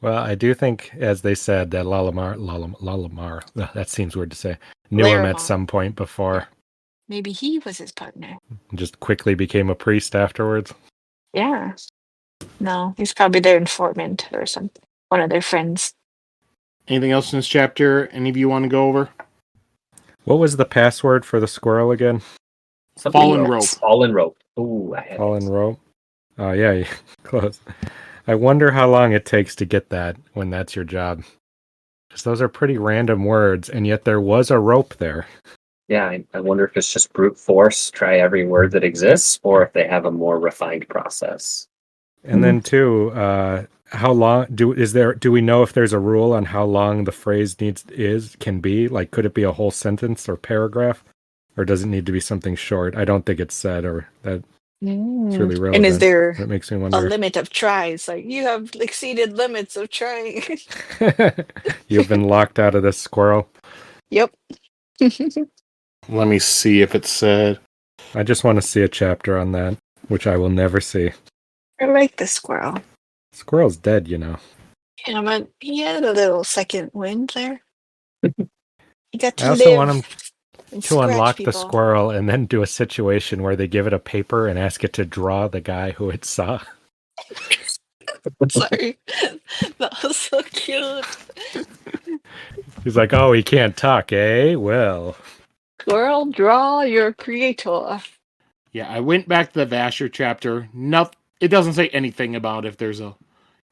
Well, I do think, as they said, that Lalamar, that seems weird to say, knew him at some point before. Yeah. Maybe he was his partner. Just quickly became a priest afterwards. Yeah. No, he's probably their informant or one of their friends. Anything else in this chapter any of you want to go over? What was the password for the squirrel again? Fallen rope. Fallen rope. Ooh, I had Fallen rope. Oh, yeah, close. I wonder how long it takes to get that when that's your job. Because those are pretty random words, and yet there was a rope there. Yeah, I wonder if it's just brute force, try every word that exists, or if they have a more refined process. And then too, how long do we know if there's a rule on how long the phrase can be? Like, could it be a whole sentence or paragraph, or does it need to be something short? I don't think it's said, or that it's really relevant. And is there that makes me wonder. A limit of tries? Like, you have exceeded limits of trying. You've been locked out of this squirrel. Yep. Let me see if it's said. I just want to see a chapter on that, which I will never see. I like the squirrel. Squirrel's dead, you know. Yeah, but he had a little second wind there. He got to I also want him to unlock people. the squirrel and then do a situation where they give it a paper and ask it to draw the guy who it saw. Sorry. That was so cute. He's like, oh, he can't talk, eh? Well. Squirrel, draw your creator. Yeah, I went back to the Vasher chapter. It doesn't say anything about if there's a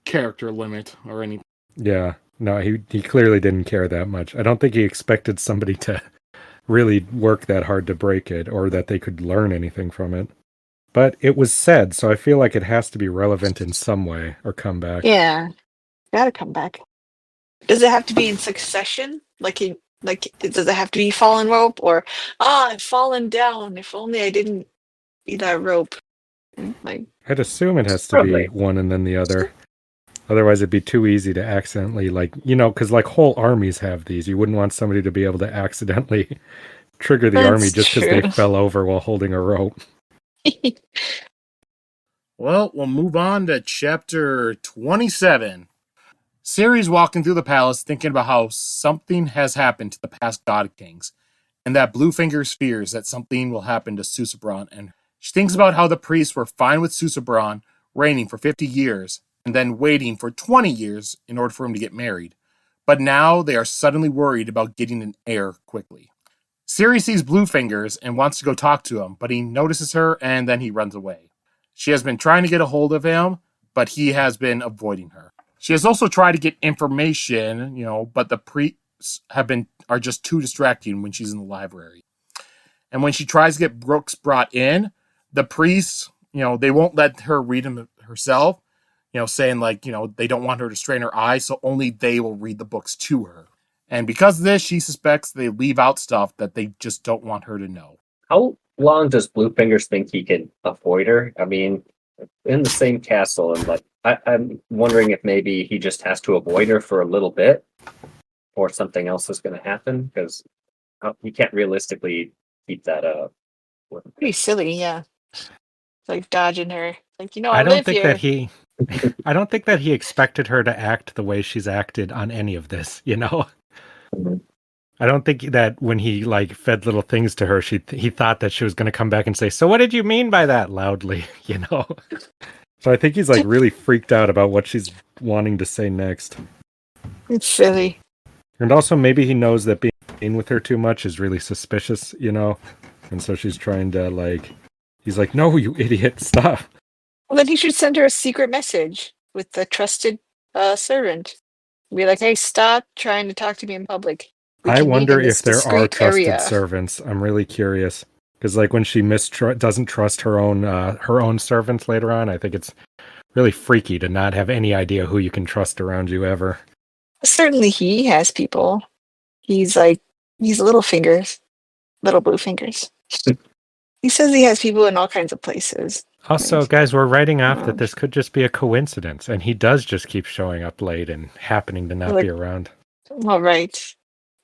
character limit or anything. Yeah, no, he clearly didn't care that much. I don't think he expected somebody to really work that hard to break it, or that they could learn anything from it. But it was said, so I feel like it has to be relevant in some way, or come back. Yeah, gotta come back. Does it have to be in succession? Does it have to be fallen rope, or I've fallen down? If only I didn't be that rope. Like, I'd assume it has to be one and then the other. Otherwise, it'd be too easy to accidentally, because whole armies have these. You wouldn't want somebody to be able to accidentally trigger the army just because they fell over while holding a rope. Well, we'll move on to chapter 27. Siri's walking through the palace thinking about how something has happened to the past god kings, and that Bluefinger's fears that something will happen to Susebron. And she thinks about how the priests were fine with Susebron reigning for 50 years, and then waiting for 20 years in order for him to get married. But now they are suddenly worried about getting an heir quickly. Siri sees Bluefingers and wants to go talk to him, but he notices her and then he runs away. She has been trying to get a hold of him, but he has been avoiding her. She has also tried to get information, but the priests are just too distracting when she's in the library. And when she tries to get Brooks brought in, the priests, they won't let her read them herself, saying they don't want her to strain her eyes, so only they will read the books to her. And because of this, she suspects they leave out stuff that they just don't want her to know. How long does Bluefingers think he can avoid her? I mean, in the same castle, and I'm wondering if maybe he just has to avoid her for a little bit, or something else is going to happen, because you can't realistically keep that up. Pretty silly, yeah. Like dodging her. I don't think that he expected her to act the way she's acted on any of this, Mm-hmm. I don't think that when he fed little things to her, he thought that she was going to come back and say, "So what did you mean by that?" loudly, So I think he's really freaked out about what she's wanting to say next. It's silly. And also maybe he knows that being with her too much is really suspicious, and so she's trying to he's like, "No, you idiot, stop." Well, then he should send her a secret message with the trusted servant. Be like, "Hey, stop trying to talk to me in public." I wonder if there are trusted servants. I'm really curious. Because when she doesn't trust her own servants later on, I think it's really freaky to not have any idea who you can trust around you ever. Certainly he has people. He's little blue fingers. He says he has people in all kinds of places. Also, guys, we're writing off that this could just be a coincidence, and he does just keep showing up late and happening to not be around. All right.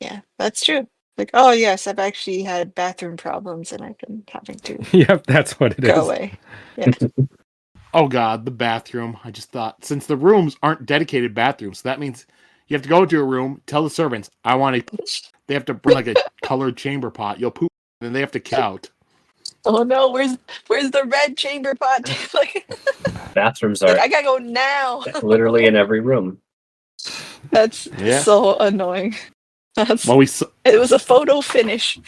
Yeah, that's true. Like, oh yes, I've actually had bathroom problems and I've been having to Yep, that's what it go is. away. Yeah. Oh God, the bathroom. I just thought, since the rooms aren't dedicated bathrooms, so that means you have to go into a room, tell the servants, I want to. They have to bring like a colored chamber pot. You'll poop, and then they have to count. Oh no, where's the red chamber pot? Like, Bathrooms like, are I gotta go now. literally in every room. That's so annoying. Well, it was a photo finish.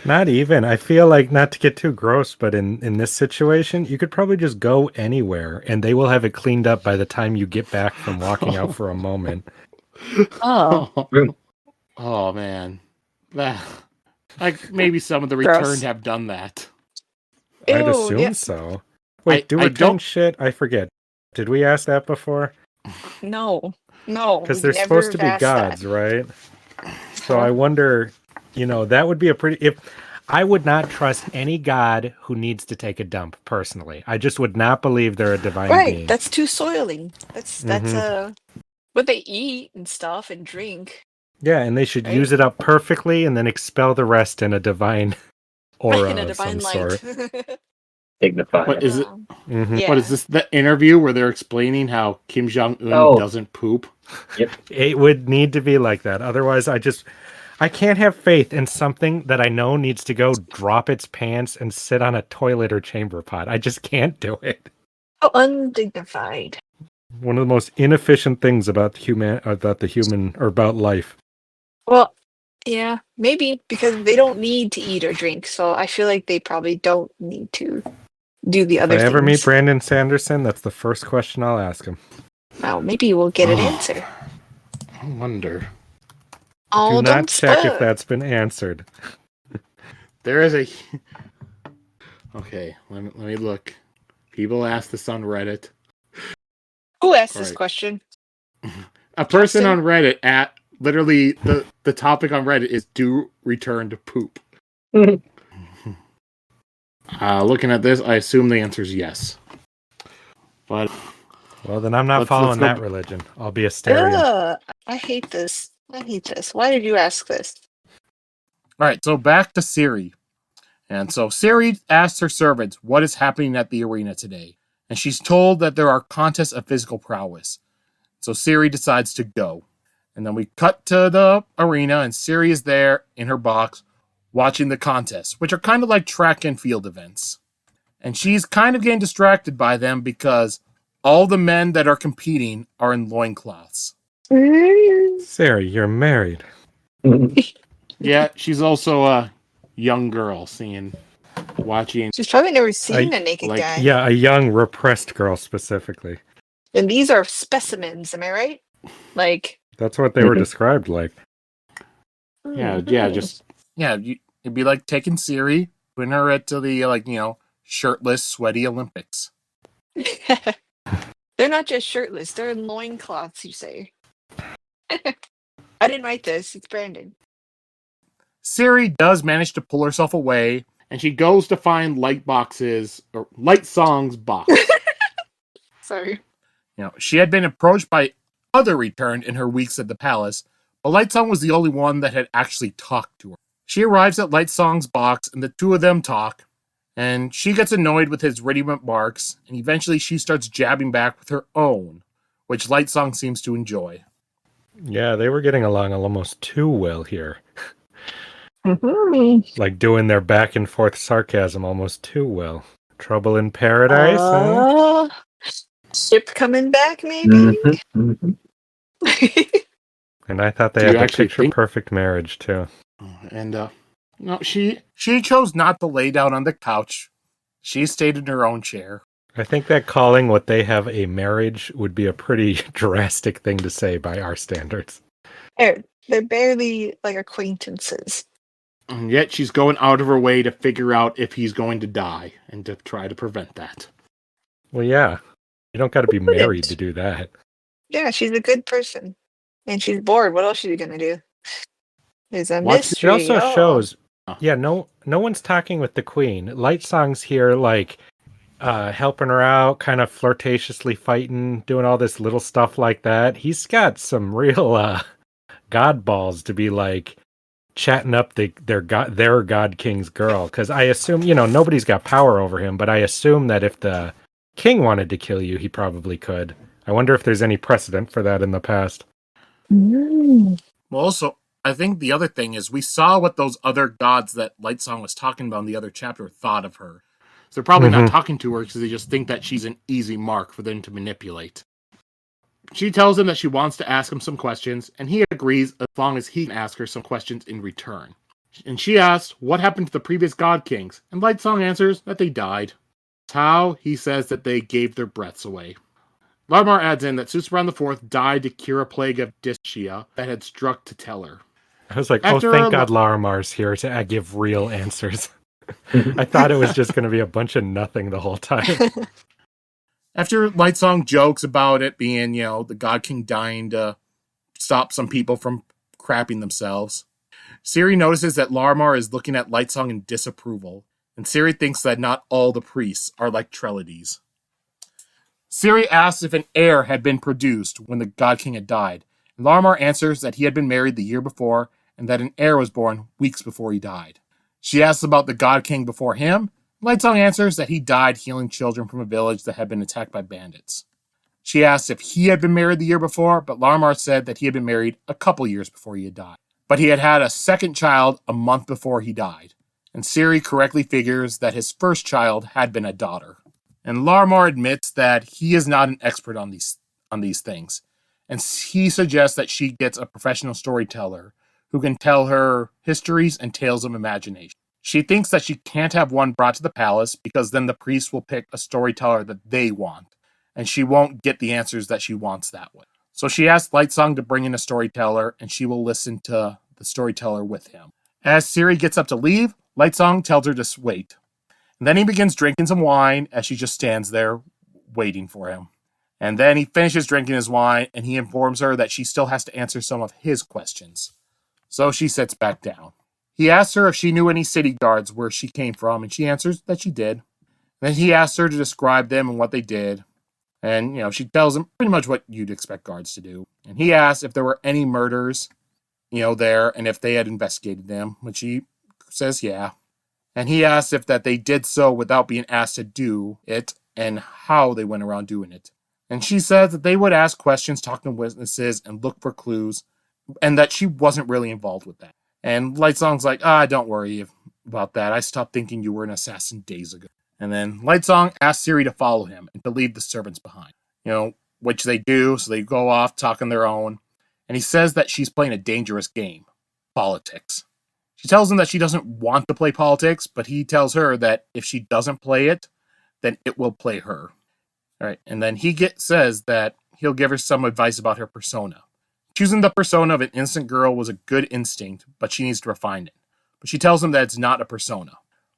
Not even. I feel like, not to get too gross, but in this situation, you could probably just go anywhere and they will have it cleaned up by the time you get back from walking out for a moment. Oh. Oh man. Like maybe some of the Gross. returned have done that. I'd Ew, assume so. Wait, do return shit? I forget. Did we ask that before? No. Because they're supposed to be gods, right? So I wonder, that would be a pretty... If I would not trust any god who needs to take a dump, personally. I just would not believe they're a divine being. Right, that's too soiling. That's what they eat and stuff and drink. Yeah, and they should use it up perfectly and then expel the rest in a divine aura of some sort. Dignified. What is it? Yeah. What is this? The interview where they're explaining how Kim Jong-un doesn't poop? Yep. It would need to be like that. Otherwise, I can't have faith in something that I know needs to go drop its pants and sit on a toilet or chamber pot. I just can't do it. Oh, undignified. One of the most inefficient things about about life. Well, yeah, maybe because they don't need to eat or drink, so I feel like they probably don't need to do the other things. If I ever meet things. Brandon Sanderson, that's the first question I'll ask him. Well, maybe we'll get an answer. I wonder. Oh, do not check if that's been answered. There is a... Okay, let me look. People ask this on Reddit. Who asked this question? A person on Reddit at literally the topic on Reddit is do return to poop. Looking at this, I assume the answer is yes. But well, then I'm not following that religion. I'll be a Starian. I hate this. Why did you ask this? All right, so back to Siri. And so Siri asks her servants what is happening at the arena today. And she's told that there are contests of physical prowess. So Siri decides to go. And then we cut to the arena, and Siri is there in her box watching the contests, which are kind of like track and field events. And she's kind of getting distracted by them because all the men that are competing are in loincloths. Siri, you're married. Yeah, she's also a young girl watching. She's probably never seen a naked guy. Yeah, a young, repressed girl specifically. And these are specimens, am I right? Like... That's what they were described like. Yeah, it'd be like taking Siri, putting her to the, shirtless, sweaty Olympics. They're not just shirtless, they're in loincloths, you say. I didn't write this, it's Brandon. Siri does manage to pull herself away, and she goes to find Lightsong's box. Sorry. She had been approached by other returned in her weeks at the palace, but Lightsong was the only one that had actually talked to her. She arrives at Lightsong's box, and the two of them talk, and she gets annoyed with his ready-went marks, and eventually she starts jabbing back with her own, which Lightsong seems to enjoy. Yeah, they were getting along almost too well here. Mm-hmm. Like doing their back and forth sarcasm almost too well. Trouble in paradise, Ship coming back, maybe? Mm-hmm. And I thought they had a picture-perfect marriage, too. And, no, she chose not to lay down on the couch. She stayed in her own chair. I think that calling what they have a marriage would be a pretty drastic thing to say by our standards. They're barely, like, acquaintances. And yet she's going out of her way to figure out if he's going to die and to try to prevent that. Well, yeah. You don't got to be married to do that. Yeah, she's a good person. And she's bored. What else is she going to do? There's a mystery. She also shows... Yeah, no one's talking with the queen. Lightsong's here, like, helping her out, kind of flirtatiously fighting, doing all this little stuff like that. He's got some real god balls to be like chatting up their god king's girl. Because I assume, nobody's got power over him, but I assume that if the king wanted to kill you, he probably could. I wonder if there's any precedent for that in the past. Well, also, I think the other thing is we saw what those other gods that Lightsong was talking about in the other chapter thought of her. So they're probably not talking to her because they just think that she's an easy mark for them to manipulate. She tells him that she wants to ask him some questions, and he agrees as long as he can ask her some questions in return. And she asks what happened to the previous god kings, and Lightsong answers that they died. How? He says that they gave their breaths away. Larmar adds in that Susubran IV died to cure a plague of dyspsia that had struck to tell her. I was like, thank God Larmar's here to give real answers. I thought it was just going to be a bunch of nothing the whole time. After Lightsong jokes about it being, the God King dying to stop some people from crapping themselves, Siri notices that Larmar is looking at Lightsong in disapproval, and Siri thinks that not all the priests are like Trellides. Siri asks if an heir had been produced when the God King had died, and Larmar answers that he had been married the year before, and that an heir was born weeks before he died. She asks about the God King before him. Lightsong answers that he died healing children from a village that had been attacked by bandits. She asks if he had been married the year before, but Larmar said that he had been married a couple years before he had died. But he had had a second child a month before he died, and Siri correctly figures that his first child had been a daughter. And Larmar admits that he is not an expert on these things, and he suggests that she gets a professional storyteller who can tell her histories and tales of imagination. She thinks that she can't have one brought to the palace because then the priests will pick a storyteller that they want, and she won't get the answers that she wants that way. So she asks Lightsong to bring in a storyteller, and she will listen to the storyteller with him. As Siri gets up to leave, Lightsong tells her to wait. And then he begins drinking some wine as she just stands there waiting for him. And then he finishes drinking his wine, and he informs her that she still has to answer some of his questions. So she sits back down. He asks her if she knew any city guards where she came from, and she answers that she did. Then he asks her to describe them and what they did. And, she tells him pretty much what you'd expect guards to do. And he asks if there were any murders, there, and if they had investigated them, which she says yeah. And he asks if that they did so without being asked to do it, and how they went around doing it. And she says that they would ask questions, talk to witnesses, and look for clues, and that she wasn't really involved with that. And Lightsong's like, don't worry about that. I stopped thinking you were an assassin days ago. And then Lightsong asks Siri to follow him and to leave the servants behind. Which they do, so they go off, talk on their own. And he says that she's playing a dangerous game. Politics. She tells him that she doesn't want to play politics, but he tells her that if she doesn't play it, then it will play her. All right, and then he says that he'll give her some advice about her persona. Choosing the persona of an innocent girl was a good instinct, but she needs to refine it. But she tells him that it's not a persona.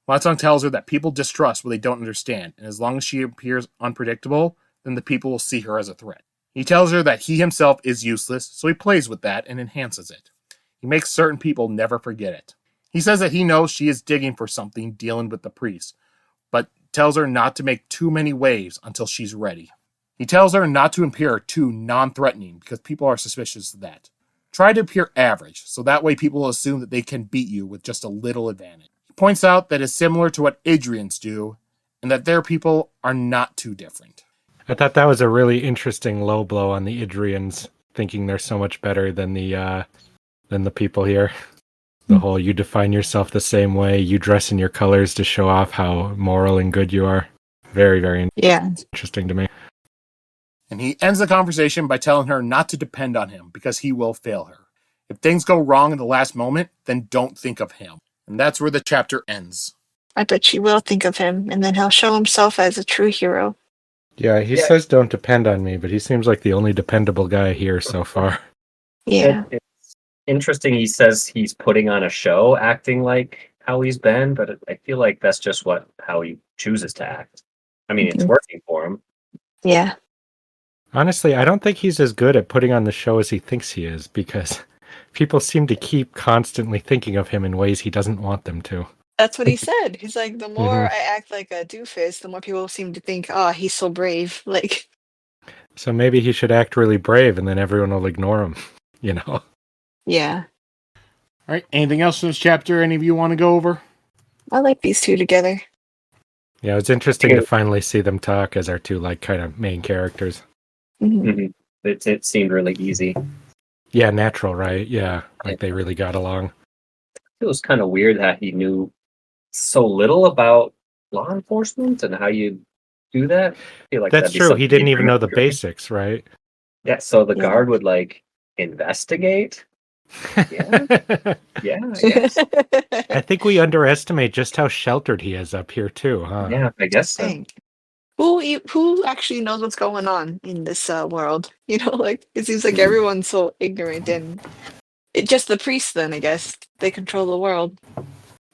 Lightsong tells her that people distrust what they don't understand, and as long as she appears unpredictable, then the people will see her as a threat. He tells her that he himself is useless, so he plays with that and enhances it. He makes certain people never forget it. He says that he knows she is digging for something dealing with the priest, but tells her not to make too many waves until she's ready. He tells her not to appear too non-threatening because people are suspicious of that. Try to appear average, so that way people will assume that they can beat you with just a little advantage. He points out that it's similar to what Adrians do, and that their people are not too different. I thought that was a really interesting low blow on the Idrians, thinking they're so much better than the people here. The whole you define yourself the same way, you dress in your colors to show off how moral and good you are. Very, very interesting to me. And he ends the conversation by telling her not to depend on him because he will fail her. If things go wrong in the last moment, then don't think of him. And that's where the chapter ends. I bet she will think of him, and then he'll show himself as a true hero. Yeah, he says don't depend on me, but he seems like the only dependable guy here so far. Yeah. It's interesting he says he's putting on a show, acting like how he's been, but I feel like that's just how he chooses to act. I mean, it's working for him. Yeah. Honestly, I don't think he's as good at putting on the show as he thinks he is, because people seem to keep constantly thinking of him in ways he doesn't want them to. That's what he said. He's like, the more Mhm. I act like a doofus, the more people seem to think, oh, he's so brave. Like, So maybe he should act really brave, and then everyone will ignore him. You know. yeah. All right. Anything else in this chapter any of you want to go over? I like these two together. Yeah, it's interesting to finally see them talk as our two like kind of main characters. Mm-hmm. It seemed really easy. Yeah, natural, right? Yeah, like they really got along. It was kind of weird that he knew so little about law enforcement and how you do that. I feel like That's that'd be true. He something didn't you'd even know the remember. basics, right? Yeah, so the Yeah. guard would like investigate. Yeah, yeah, I guess. I think we underestimate just how sheltered he is up here too, huh? Yeah, I guess so. Dang. Who actually knows what's going on in this world? You know, like it seems like everyone's so ignorant, and just the priests. Then I guess they control the world.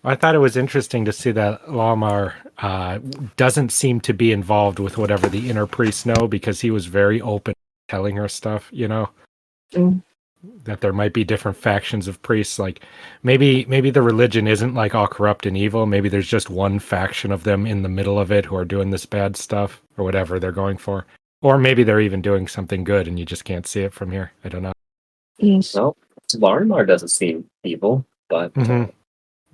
I thought it was interesting to see that Lamar doesn't seem to be involved with whatever the inner priests know, because he was very open telling her stuff, you know, Mm. that there might be different factions of priests. Like maybe the religion isn't like all corrupt and evil. Maybe there's just one faction of them in the middle of it who are doing this bad stuff or whatever they're going for. Or maybe they're even doing something good and you just can't see it from here. I don't know. Well, Larmar doesn't seem evil, but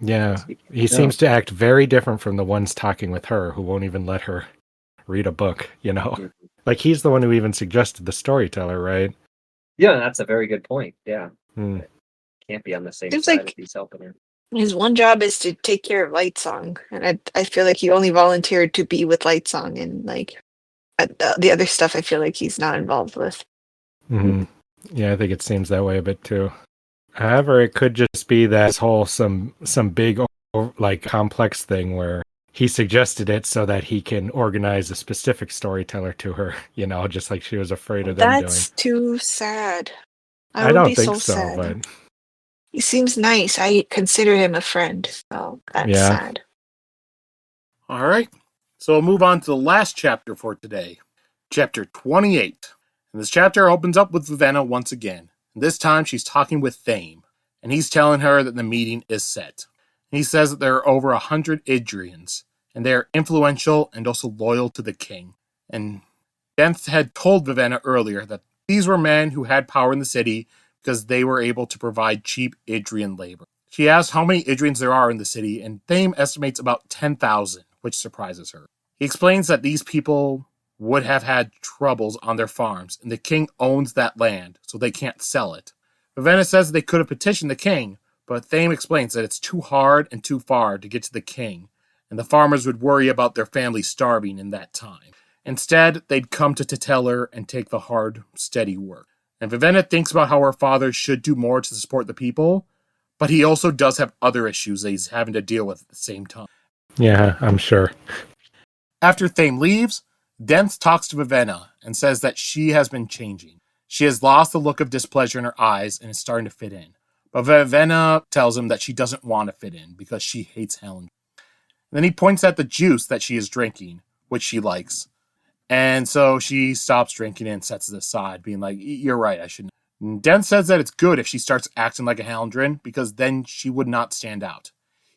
Yeah, he seems to act very different from the ones talking with her, who won't even let her read a book, you know? Mhm. Like, he's the one who even suggested the storyteller, right? Yeah, that's a very good point. Yeah, Hmm. can't be on the same Seems side like if he's helping her. his one job is to take care of Lightsong, and I feel like he only volunteered to be with Lightsong, and like the other stuff, I feel like he's not involved with. Hmm. Yeah, I think it seems that way a bit too. However, it could just be that whole some big like complex thing where he suggested it so that he can organize a specific storyteller to her, you know, just like she was afraid of them doing. That's too sad. I I would don't be think so so, sad. but He seems nice. I consider him a friend, so that's yeah. sad. All right. So we'll move on to the last chapter for today. Chapter 28. And this chapter opens up with Vivenna once again. And this time she's talking with Thame. And he's telling her that the meeting is set. And he says that there are over 100 Idrians. And they are influential and also loyal to the king. And Denth had told Vivenna earlier that these were men who had power in the city because they were able to provide cheap Idrian labor. She asks how many Idrians there are in the city, and Thame estimates about 10,000, which surprises her. He explains that these people would have had troubles on their farms, and the king owns that land, so they can't sell it. Vivenna says they could have petitioned the king, but Thame explains that it's too hard and too far to get to the king, and the farmers would worry about their family starving in that time. Instead, they'd come to Teteller and take the hard, steady work. And Vivenna thinks about how her father should do more to support the people, but he also does have other issues that he's having to deal with at the same time. Yeah, I'm sure. After Thame leaves, Denth talks to Vivenna and says that she has been changing. She has lost the look of displeasure in her eyes and is starting to fit in. But Vivenna tells him that she doesn't want to fit in because she hates Helen. Then he points at the juice that she is drinking, which she likes. And so she stops drinking and sets it aside, being like, you're right, I shouldn't. Denth says that it's good if she starts acting like a Hallandrin, because then she would not stand out.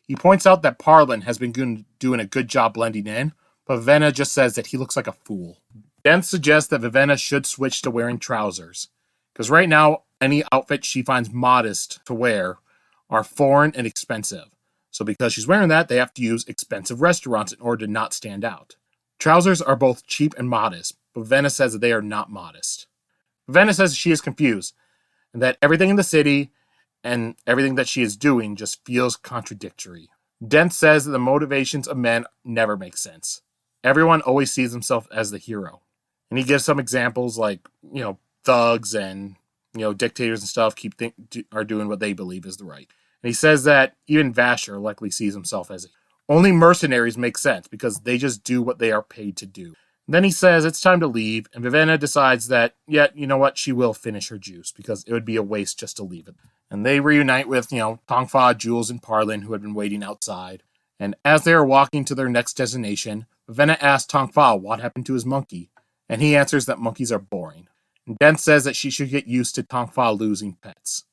He points out that Parlin has been doing a good job blending in, but Vivenna just says that he looks like a fool. Denth suggests that Vivenna should switch to wearing trousers, because right now, any outfit she finds modest to wear are foreign and expensive. So because she's wearing that, they have to use expensive restaurants in order to not stand out. Trousers are both cheap and modest, but Vivenna says that they are not modest. Vivenna says she is confused, and that everything in the city and everything that she is doing just feels contradictory. Dent says that the motivations of men never make sense. Everyone always sees himself as the hero. And he gives some examples like, thugs and, dictators and stuff are doing what they believe is the right. And he says that even Vasher likely sees himself as a only mercenaries make sense because they just do what they are paid to do. And then he says it's time to leave, and Vivenna decides that, you know what, she will finish her juice because it would be a waste just to leave it. And they reunite with, Tongfa, Jules, and Parlin, who had been waiting outside. And as they are walking to their next destination, Vivenna asks Tongfa what happened to his monkey, and he answers that monkeys are boring. And Dent says that she should get used to Tongfa losing pets.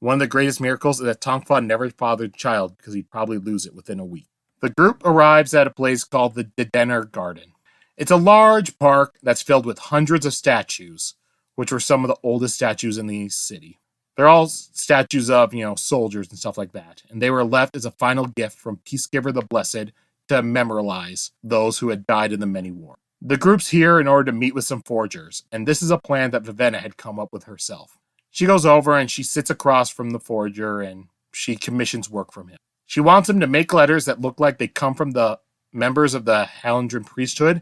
One of the greatest miracles is that Tongfa never fathered a child because he'd probably lose it within a week. The group arrives at a place called the Dedener Garden. It's a large park that's filled with hundreds of statues, which were some of the oldest statues in the city. They're all statues of, soldiers and stuff like that. And they were left as a final gift from Peacegiver the Blessed to memorialize those who had died in the many wars. The group's here in order to meet with some forgers, and this is a plan that Vivenna had come up with herself. She goes over and she sits across from the forger and she commissions work from him. She wants him to make letters that look like they come from the members of the Hallandran priesthood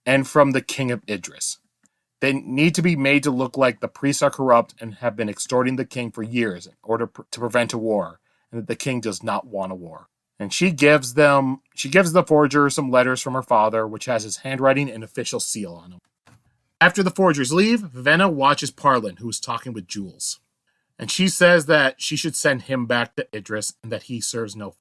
and from the king of Idris. They need to be made to look like the priests are corrupt and have been extorting the king for years in order to prevent a war, and that the king does not want a war. And she gives the forger some letters from her father, which has his handwriting and official seal on them. After the forgers leave, Vivenna watches Parlin, who is talking with Jules. And she says that she should send him back to Idris and that he serves no.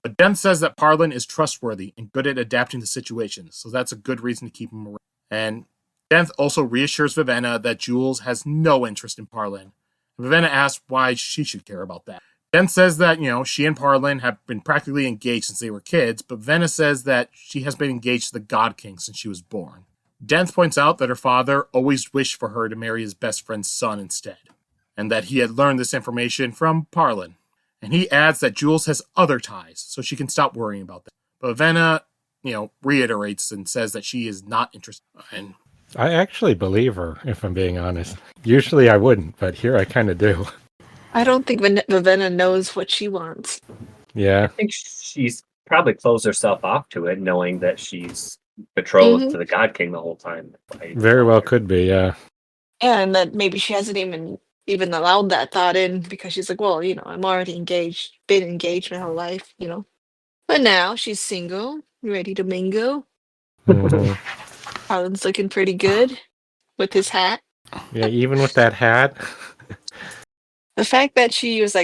But Den says that Parlin is trustworthy and good at adapting to situations, so that's a good reason to keep him around. And Den also reassures Vivenna that Jules has no interest in Parlin. Vivenna asks why she should care about that. Den says that, she and Parlin have been practically engaged since they were kids, but Vivenna says that she has been engaged to the God King since she was born. Den points out that her father always wished for her to marry his best friend's son instead, and that he had learned this information from Parlin. And he adds that Jules has other ties, so she can stop worrying about that. But Vivenna, reiterates and says that she is not interested. And I actually believe her, if I'm being honest. Usually I wouldn't, but here I kind of do. I don't think Vivenna knows what she wants. Yeah. I think she's probably closed herself off to it, knowing that she's betrothed to the God King the whole time. Very well could be, yeah. And that maybe she hasn't even allowed that thought in because she's like, well, I'm already engaged, been engaged my whole life, But now she's single, ready to mingle. Mm-hmm. Alan's looking pretty good with his hat. Yeah, even with that hat. The fact that she was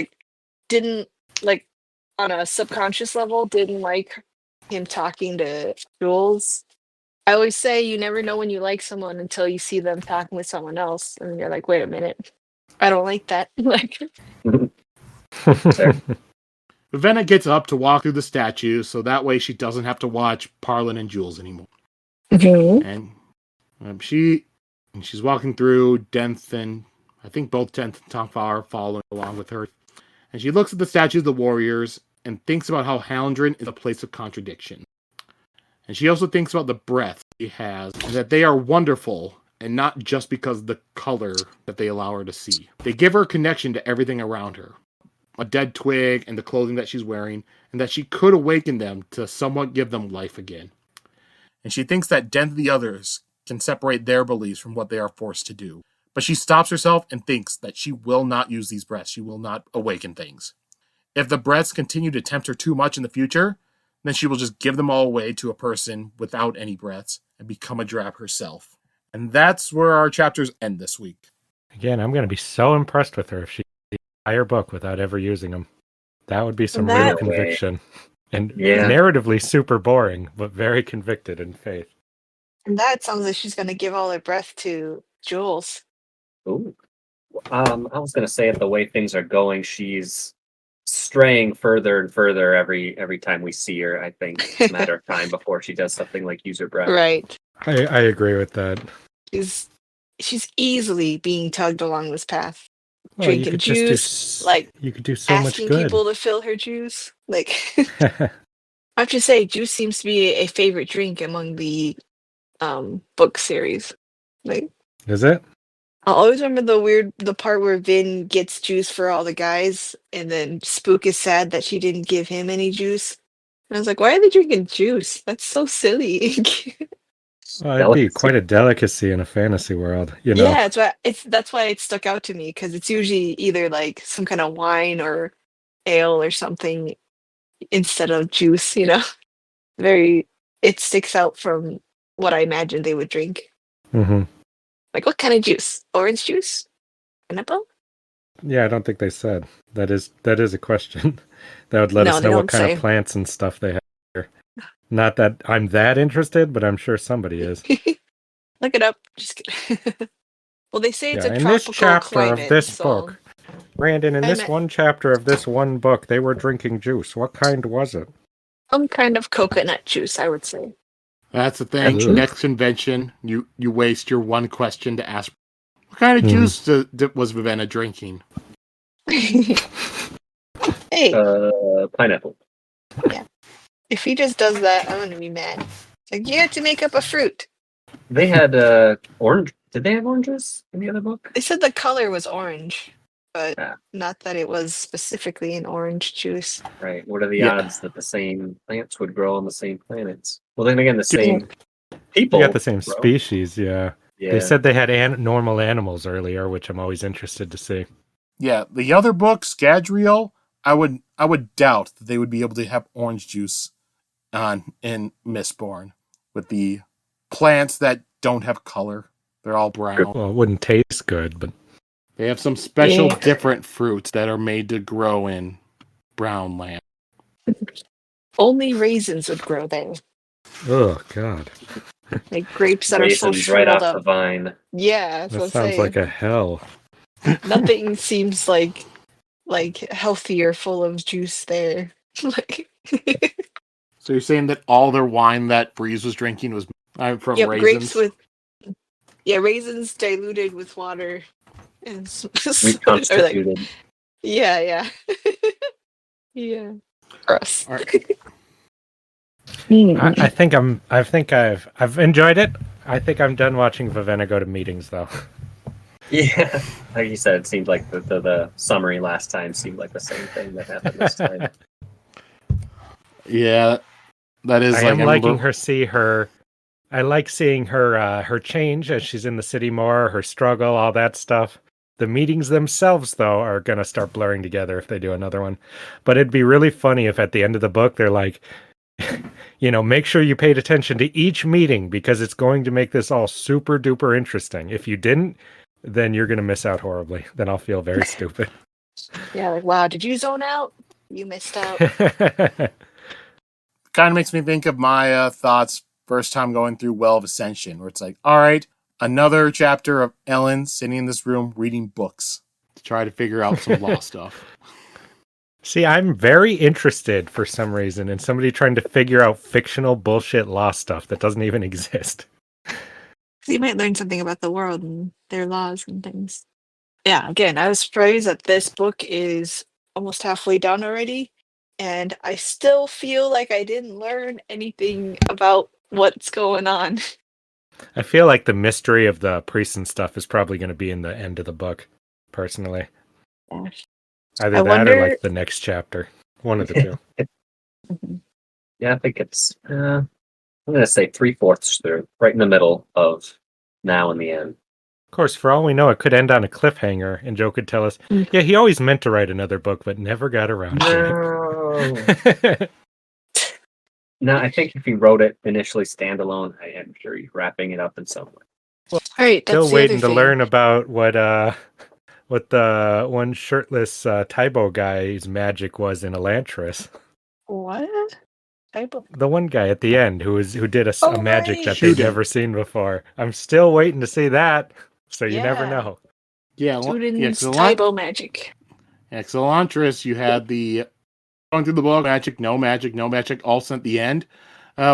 didn't on a subconscious level, didn't like him talking to Jules. I always say you never know when you like someone until you see them talking with someone else. And you're like, wait a minute. I don't like that. Vivenna gets up to walk through the statue, so that way she doesn't have to watch Parlin and Jules anymore. Mm-hmm. And she's walking through. Denth and I think both Denth and Tongfa are following along with her. And she looks at the statues of the warriors and thinks about how Hallandran is a place of contradiction. And she also thinks about the breath she has, and that they are wonderful, and not just because of the color that they allow her to see. They give her a connection to everything around her. A dead twig and the clothing that she's wearing, and that she could awaken them to somewhat give them life again. And she thinks that Den and the others can separate their beliefs from what they are forced to do. But she stops herself and thinks that she will not use these breaths. She will not awaken things. If the breaths continue to tempt her too much in the future, then she will just give them all away to a person without any breaths and become a drab herself. And that's where our chapters end this week. Again, I'm going to be so impressed with her if she reads the entire book without ever using them. That would be some real conviction. And narratively super boring, but very convicted in faith. And that sounds like she's going to give all her breath to Jules. Ooh. I was going to say, the way things are going, she's straying further and further every time we see her. I think it's a matter of time before she does something like use her breath. Right. I agree with that. She's easily being tugged along this path. Well, drinking juice, you could do so much asking good. people to fill her juice. I have to say, juice seems to be a favorite drink among the book series. Is it? I'll always remember the part where Vin gets juice for all the guys, and then Spook is sad that she didn't give him any juice. And I was like, why are they drinking juice? That's so silly. Well, it'd be quite a delicacy in a fantasy world, Yeah, that's why it stuck out to me, because it's usually either some kind of wine or ale or something instead of juice. It sticks out from what I imagined they would drink. Mm-hmm. What kind of juice? Orange juice? Pineapple? Yeah, I don't think they said. That is a question. That would let us know what kind of plants and stuff they have here. Not that I'm that interested, but I'm sure somebody is. Look it up. Just kidding. Well, they say it's a tropical in this chapter climate, of this book, Brandon, in this one chapter of this one book, they were drinking juice. What kind was it? Some kind of coconut juice, I would say. That's the thing. Ugh. Next convention, you waste your one question to ask, what kind of juice was Vivenna drinking? Hey. Pineapple. Yeah. If he just does that, I'm going to be mad. It's like, you have to make up a fruit. They had orange. Did they have oranges in the other book? They said the color was orange, but not that it was specifically an orange juice. Right. What are the odds that the same plants would grow on the same planets? Well, then again, the same people. They got the same grow. species, yeah. They said they had normal animals earlier, which I'm always interested to see. Yeah, the other book, Scadrial, I would doubt that they would be able to have orange juice in Mistborn with the plants that don't have color. They're all brown. Well, it wouldn't taste good, but they have some special different fruits that are made to grow in brown land. Only raisins would grow there. Oh God! Like grapes that raisins are so shriveled right off up. The vine. Yeah, that sounds like a hell. Nothing seems like healthier, full of juice there. Like. So you're saying that all their wine that Breeze was drinking was from raisins? Grapes with raisins diluted with water and Reconstituted. Yeah. Gross. Right. I think I've enjoyed it. I think I'm done watching Vivenna go to meetings though. Yeah, like you said, it seemed like the summary last time seemed like the same thing that happened this time. Yeah, that is. I like seeing her change as she's in the city more, her struggle, all that stuff. The meetings themselves, though, are going to start blurring together if they do another one. But it'd be really funny if at the end of the book they're like, make sure you paid attention to each meeting because it's going to make this all super duper interesting. If you didn't, then you're going to miss out horribly. Then I'll feel very stupid. Yeah, like, wow, did you zone out? You missed out. Kind of makes me think of my thoughts first time going through Well of Ascension, where it's like, all right, another chapter of Ellen sitting in this room reading books to try to figure out some law stuff. See, I'm very interested for some reason in somebody trying to figure out fictional bullshit law stuff that doesn't even exist. You might learn something about the world and their laws and things. Yeah, again, I was surprised that this book is almost halfway done already, and I still feel like I didn't learn anything about what's going on. I feel like the mystery of the priests and stuff is probably going to be in the end of the book, personally. Yeah. Either that or like the next chapter. One of the two. Yeah, I think it's, I'm going to say 3/4 through, right in the middle of now and the end. Of course, for all we know, it could end on a cliffhanger, and Joe could tell us, yeah, he always meant to write another book, but never got around to it. No, I think if he wrote it initially standalone, I am sure he's wrapping it up in some way. Well, all right, that's still waiting to learn about what the one shirtless Tybo guy's magic was in Elantris. What? Tybo? The one guy at the end who did a magic that they'd never seen before. I'm still waiting to see that, so you never know. Yeah, Tybo magic. Elantris, you had the going through the book, no magic, all sent at the end.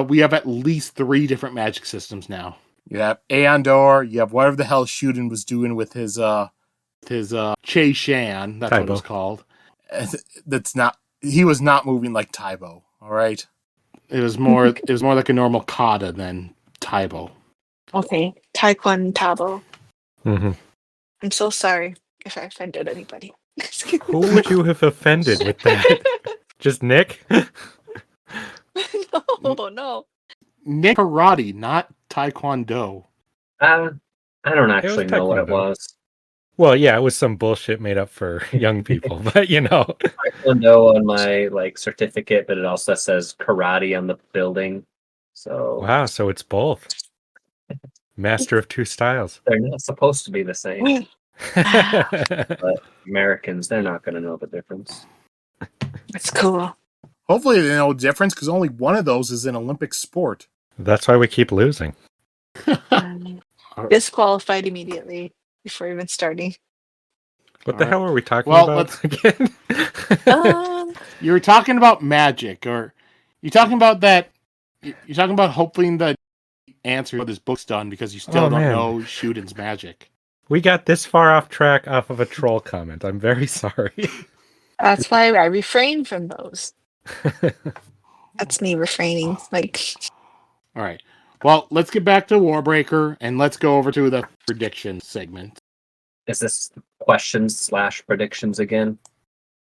We have at least 3 different magic systems now. You have Aondor, you have whatever the hell Shuden was doing with his Che Shan, that's Tybo. what it's called. He was not moving like Tybo, all right? It was more like a normal kata than Tybo. Okay, Taekwon Tabo. Mm-hmm. I'm so sorry if I offended anybody. Who would you have offended with that? Just Nick? No. Nick Karate, not Taekwondo. I don't actually know what it was. Well, yeah, it was some bullshit made up for young people, but Taekwondo on my certificate, but it also says karate on the building. So wow, so it's both. Master of 2 styles. They're not supposed to be the same. But Americans, they're not going to know the difference. That's cool. Hopefully they know the difference, because only one of those is an Olympic sport. That's why we keep losing. Disqualified immediately before even starting. What the hell were we talking Well, about again? You were talking about magic, or you're talking about that. You're talking about hoping the answer of this book's done because you still don't know Shuden's magic. We got this far off track off of a troll comment. I'm very sorry. That's why I refrain from those. That's me refraining. All right. Well, let's get back to Warbreaker and let's go over to the prediction segment. Is this questions/predictions again?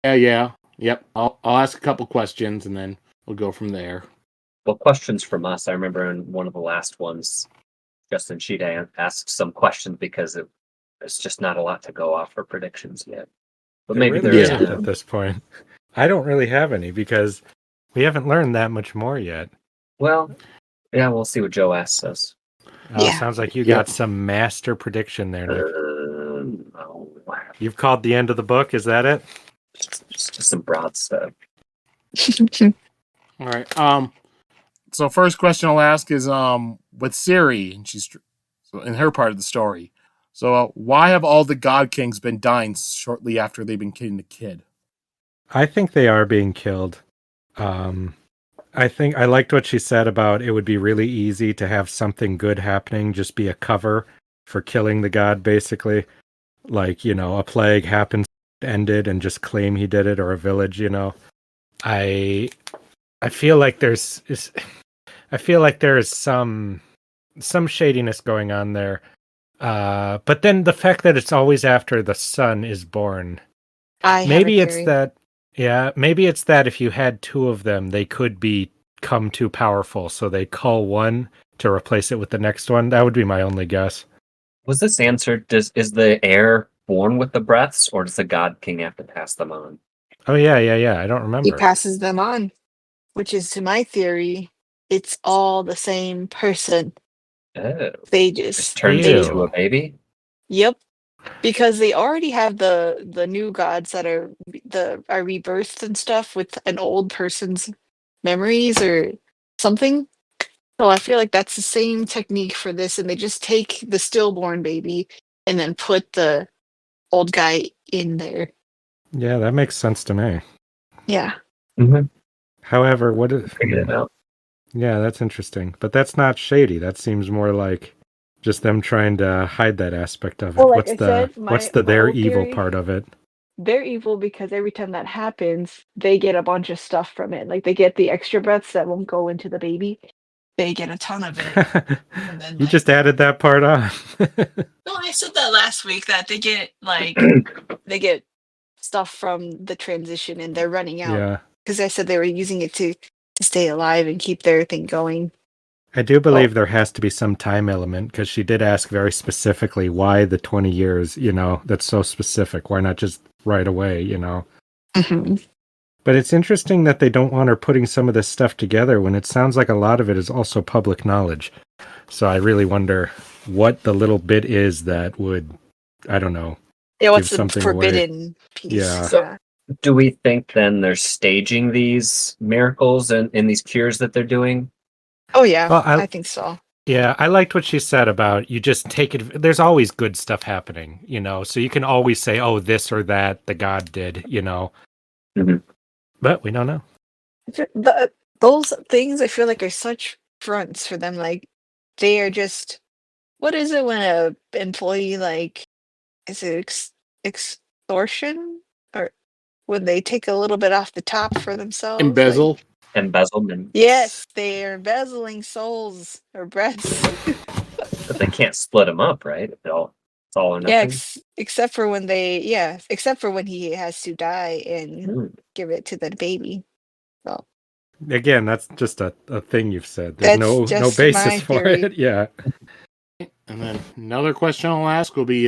Yeah. Yep. I'll ask a couple questions and then we'll go from there. Well, questions from us. I remember in one of the last ones, Justin Sheta asked some questions because there's just not a lot to go off for predictions yet. But maybe there is at this point. I don't really have any because we haven't learned that much more yet. Well, yeah, we'll see what Joe asks us. Sounds like you got some master prediction there, Nick. No. You've called the end of the book, is that it? Just some broad stuff. All right. So first question I'll ask is with Siri, and she's in her part of the story. So why have all the God Kings been dying shortly after they've been killing the kid? I think they are being killed. I think I liked what she said about it would be really easy to have something good happening, just be a cover for killing the god, basically. Like, a plague happens, ended, and just claim he did it, or a village, I feel like there's some shadiness going on there. But then the fact that it's always after the son is born. Maybe it's that if you had two of them, they could become too powerful, so they call one to replace it with the next one. That would be my only guess. Was this answered? Is the heir born with the breaths, or does the God King have to pass them on? Oh, yeah. I don't remember. He passes them on, which is, to my theory, it's all the same person. Oh. They just turned into a baby? Yep. Because they already have the new gods that are rebirthed and stuff with an old person's memories or something. So I feel like that's the same technique for this, and they just take the stillborn baby and then put the old guy in there. Yeah, that makes sense to me. Yeah. Mm-hmm. However, figured it out. Yeah, that's interesting. But that's not shady. That seems more like just them trying to hide that aspect of it. Well, What's their evil part of it? They're evil because every time that happens, they get a bunch of stuff from it. Like, they get the extra breaths that won't go into the baby. They get a ton of it. And then, you just added that part on. No, I said that last week, that they get they get stuff from the transition and they're running out. Yeah. Because I said they were using it to stay alive and keep their thing going. I do believe there has to be some time element, because she did ask very specifically why the 20 years, that's so specific. Why not just right away, Mm-hmm. But it's interesting that they don't want her putting some of this stuff together when it sounds like a lot of it is also public knowledge. So I really wonder what the little bit is that would, I don't know. Yeah, what's the forbidden piece? Yeah. So, do we think then they're staging these miracles and these cures that they're doing? Oh, yeah. Well, I think so. Yeah, I liked what she said about you just take it. There's always good stuff happening, so you can always say, oh, this or that the god did, Mm-hmm. But we don't know. Those things I feel like are such fronts for them. Like, they are just, what is it when a employee, is it extortion? Or when they take a little bit off the top for themselves? Embezzle? Embezzlement. Yes, they are embezzling souls or breaths. But they can't split them up, right? It's all or nothing. Yeah, except for when he has to die and give it to the baby. So again, that's just a thing you've said. There's no basis for it. Yeah. And then another question I'll ask will be,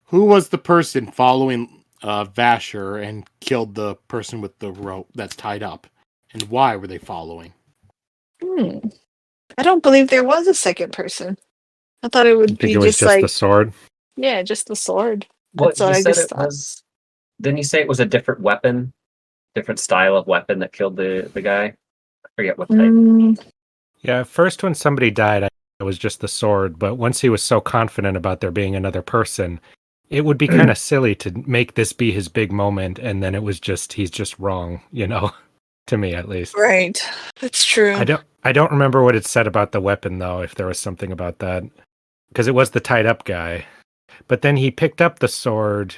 who was the person following Vasher and killed the person with the rope that's tied up? And why were they following? I don't believe there was a second person. I thought it would be just the sword. Yeah, just the sword. What you said it was? Didn't you say it was a different weapon, different style of weapon that killed the guy? I forget what type. Yeah, at first when somebody died, it was just the sword. But once he was so confident about there being another person, it would be kind of silly to make this be his big moment, and then he's just wrong, to me at least. Right. That's true. I don't remember what it said about the weapon though, if there was something about that. Because it was the tied up guy. But then he picked up the sword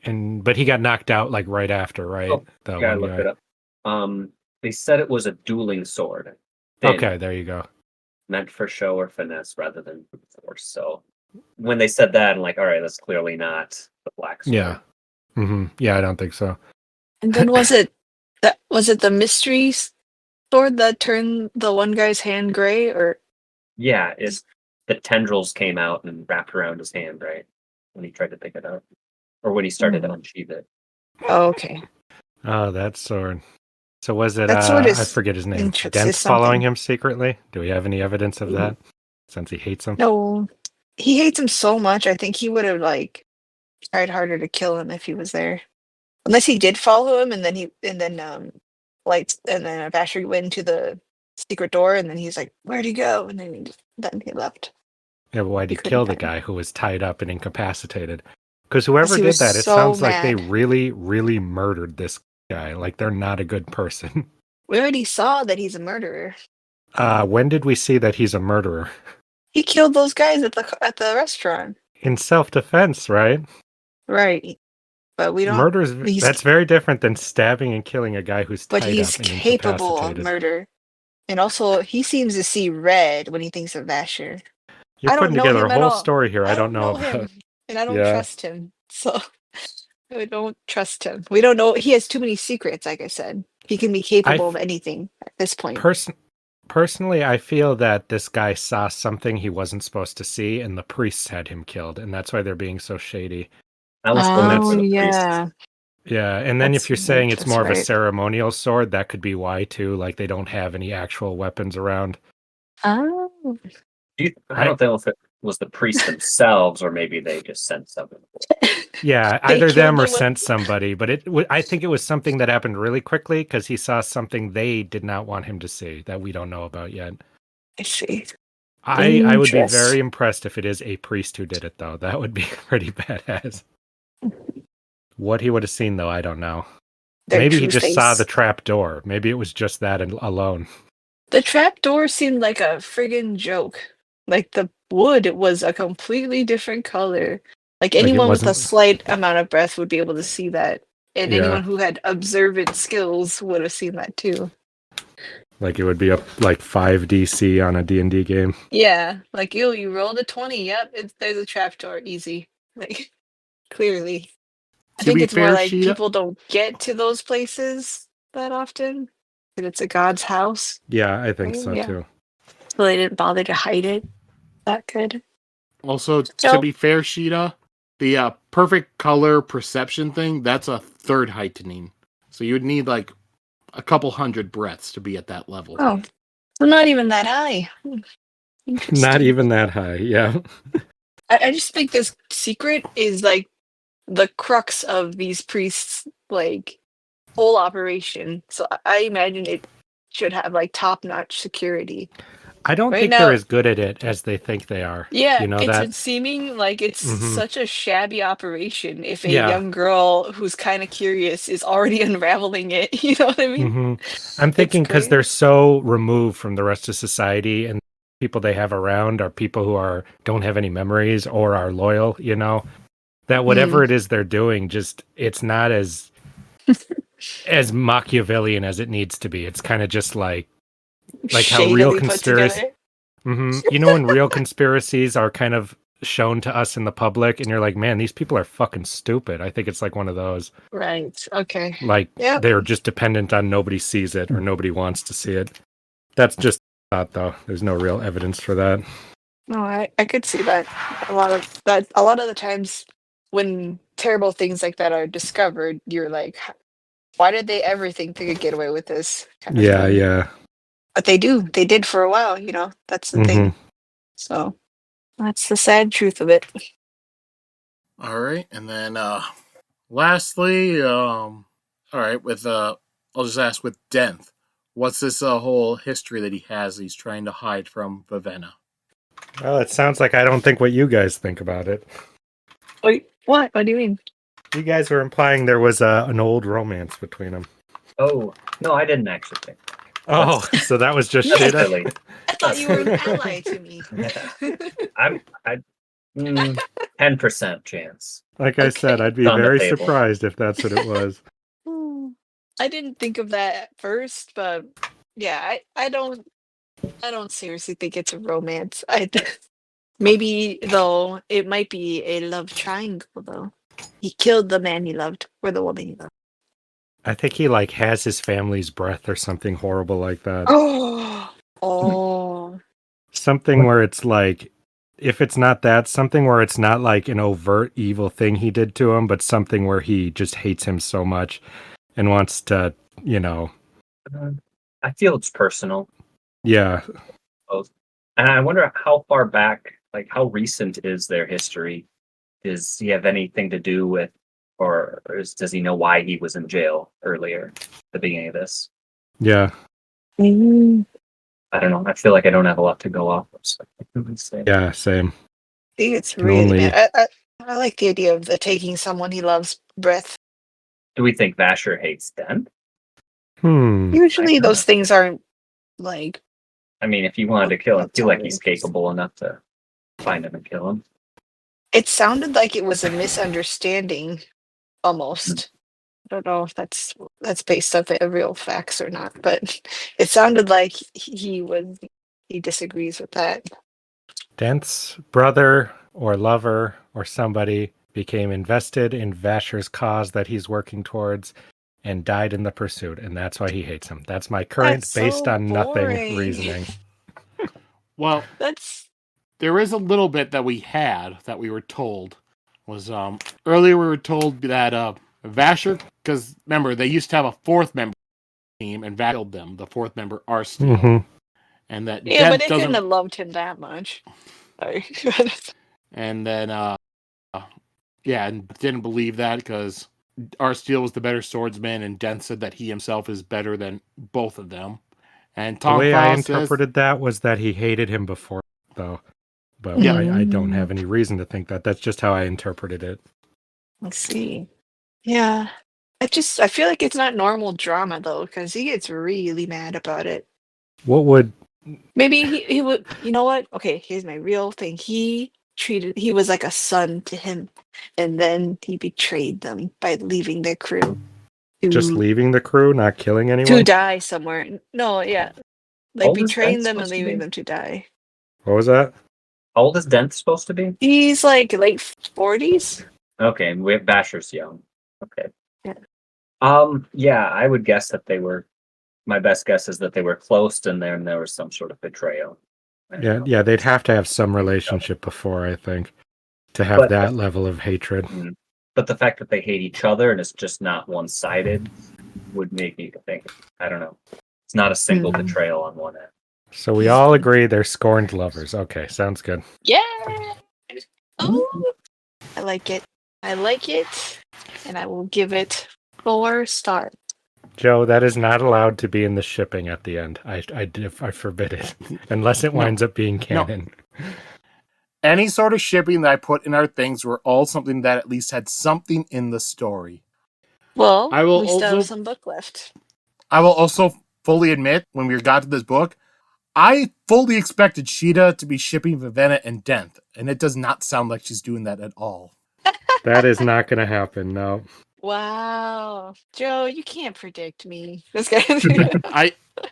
but he got knocked out like right after, right? Oh, I looked it up. They said it was a dueling sword. Okay, there you go. Meant for show or finesse rather than force. So when they said that, I'm like, all right, that's clearly not the black sword. Yeah. Yeah, I don't think so. And then was it the mystery sword that turned the one guy's hand gray, or? Yeah, the tendrils came out and wrapped around his hand, right? When he tried to pick it up. Or when he started to unsheath it. Oh, okay. Oh, that sword. So was it, that sword is I forget his name, interesting. Dent following him secretly? Do we have any evidence of that? Since he hates him? No, he hates him so much. I think he would have tried harder to kill him if he was there. Unless he did follow him, and then Vasher went into the secret door, and then he's like, "Where'd he go?" And then he left. Yeah, but why'd he couldn't kill the find him. guy who was tied up and incapacitated? Because whoever he did was that, it so sounds like they mad. really, really murdered this guy. Like they're not a good person. We already saw that he's a murderer. When did we see that he's a murderer? He killed those guys at the restaurant. In self-defense, right? Right. But we don't. That's very different than stabbing and killing a guy who's But tied he's up and capable of incapacitated. murder. And also, he seems to see red when he thinks of Vasher. You're I don't putting know together him a at whole all. story here. I I don't know him, about. and I don't Yeah. trust him. So I don't trust him. We don't know. He has too many secrets. Like I said, he can be capable of anything at this point. Personally, I feel that this guy saw something he wasn't supposed to see, and the priests had him killed, and that's why they're being so shady. I was going for the yeah. Yeah, and then if you're That's saying it's more of a right. ceremonial sword, that could be why too. Like they don't have any actual weapons around. Oh. I don't know if it was the priests themselves, or maybe they just sent something. Yeah, either them or sent somebody, but I think it was something that happened really quickly because he saw something they did not want him to see that we don't know about yet. I see. I would be very impressed if it is a priest who did it, though. That would be pretty badass. What he would have seen, though, I don't know. Maybe he just saw the trap door. Maybe it was just that alone. The trap door seemed like a friggin' joke. Like the wood was a completely different color. Like anyone with a slight amount of breath would be able to see that. And anyone who had observant skills would have seen that too. Like it would be up like 5 DC on a D&D game. Yeah, like you rolled a 20. Yep, there's a trapdoor, easy. Like clearly, I think it's more like people don't get to those places that often. But it's a god's house. Yeah, I think so too. So they didn't bother to hide it. That good. Also, to be fair, Sheta, the perfect color perception thing—that's a third heightening. So you would need like a couple hundred breaths to be at that level. Oh, so not even that high. Not even that high, yeah. I just think this secret is like the crux of these priests' like whole operation. So I imagine it should have like top-notch security. I don't think they're as good at it as they think they are. Yeah, you know it's seeming like it's such a shabby operation if a Yeah. young girl who's kind of curious is already unraveling it. You know what I mean? I'm thinking because they're so removed from the rest of society, and people they have around are people who don't have any memories or are loyal, that whatever it is they're doing, just it's not as Machiavellian as it needs to be. It's kind of just like how real conspiracy. When real conspiracies are kind of shown to us in the public, and you're like, man, these people are fucking stupid. I think it's like one of those. Right. Okay. Like they're just dependent on nobody sees it or nobody wants to see it. That's just thought, though. There's no real evidence for that. No, I could see that. A lot of the times when terrible things like that are discovered, you're like, why did they ever think they could get away with this? Kind of thing. Yeah. But they did for a while, that's the thing. So that's the sad truth of it. All right. And then lastly, all right, I'll just ask with Denth, what's this whole history that he has he's trying to hide from Vivenna? Well, it sounds like I don't think what you guys think about it. What? What do you mean? You guys were implying there was an old romance between them. Oh, no, I didn't actually think. Oh, so that was just Yeah. Sheta? Silly. I thought you were an ally to me. I 10% chance. Like I said, I'd be On the very table. surprised if that's what it was. I didn't think of that at first, but yeah, I don't seriously think it's a romance. Maybe though it might be a love triangle though. He killed the man he loved or the woman he loved. I think he like has his family's breath or something horrible like that. Oh. Something where it's like, if it's not that, something where it's not like an overt evil thing he did to him, but something where he just hates him so much and wants to, you know. I feel it's personal. Yeah. And I wonder how far back, like how recent is their history? Does he have anything to do with, or does he know why he was in jail earlier, at the beginning of this? Yeah. I don't know. I feel like I don't have a lot to go off of. So I couldn't say. Yeah, same. I think it's Can really only- bad. I like the idea of the taking someone he loves breath. Do we think Vasher hates Den? Usually those things aren't like. I mean, if he wanted to kill him, I feel like he's That's capable enough to find him and kill him. It sounded like it was a misunderstanding, almost. I don't know if that's based off of real facts or not, but it sounded like he disagrees with that. Dent's brother or lover or somebody became invested in Vasher's cause that he's working towards and died in the pursuit, and that's why he hates him. That's my current, That's based so on nothing boring. reasoning. Well, That's there is a little bit that we were told was earlier we were told that Vasher, because remember they used to have a fourth member team and Vasher killed them, the fourth member Arsteel, and that yeah, but Dent they couldn't have doesn't, loved him that much. Sorry. and then and didn't believe that because Arsteel was the better swordsman, and Dent said that he himself is better than both of them. And The Tom way I Frost says, interpreted that was that he hated him before, though. But Yeah. I don't have any reason to think that. That's just how I interpreted it. Let's see. Yeah. I feel like it's not normal drama though, because he gets really mad about it. What would... Maybe he would, you know what? Okay, here's my real thing. He was like a son to him, and then he betrayed them by leaving their crew. Just leaving the crew, not killing to anyone? die somewhere. No, yeah. Like Old is betraying Dent them and supposed to leaving be? them to die. What was that? How old is Dent supposed to be? He's like late 40s. Okay, we have Vasher's young. Okay. Yeah. Yeah, I would guess that they were. My best guess is that they were close, and then there was some sort of betrayal. Yeah, they'd have to have some relationship before, I think, to have that level of hatred. But the fact that they hate each other and it's just not one-sided would make me think. I don't know. It's not a single betrayal on one end. So we all agree they're scorned lovers. Okay, sounds good. Yeah. Oh, I like it. I like it, and I will give it 4 stars. Joe, that is not allowed to be in the shipping at the end. I forbid it, unless it winds up being canon. any sort of shipping that I put in our things were all something that at least had something in the story. Well, we still also have some book left. I will also fully admit, when we got to this book, I fully expected Sheta to be shipping Vivenna and Dent, and it does not sound like she's doing that at all. That is not going to happen, no. Wow. Joe, you can't predict me. This guy.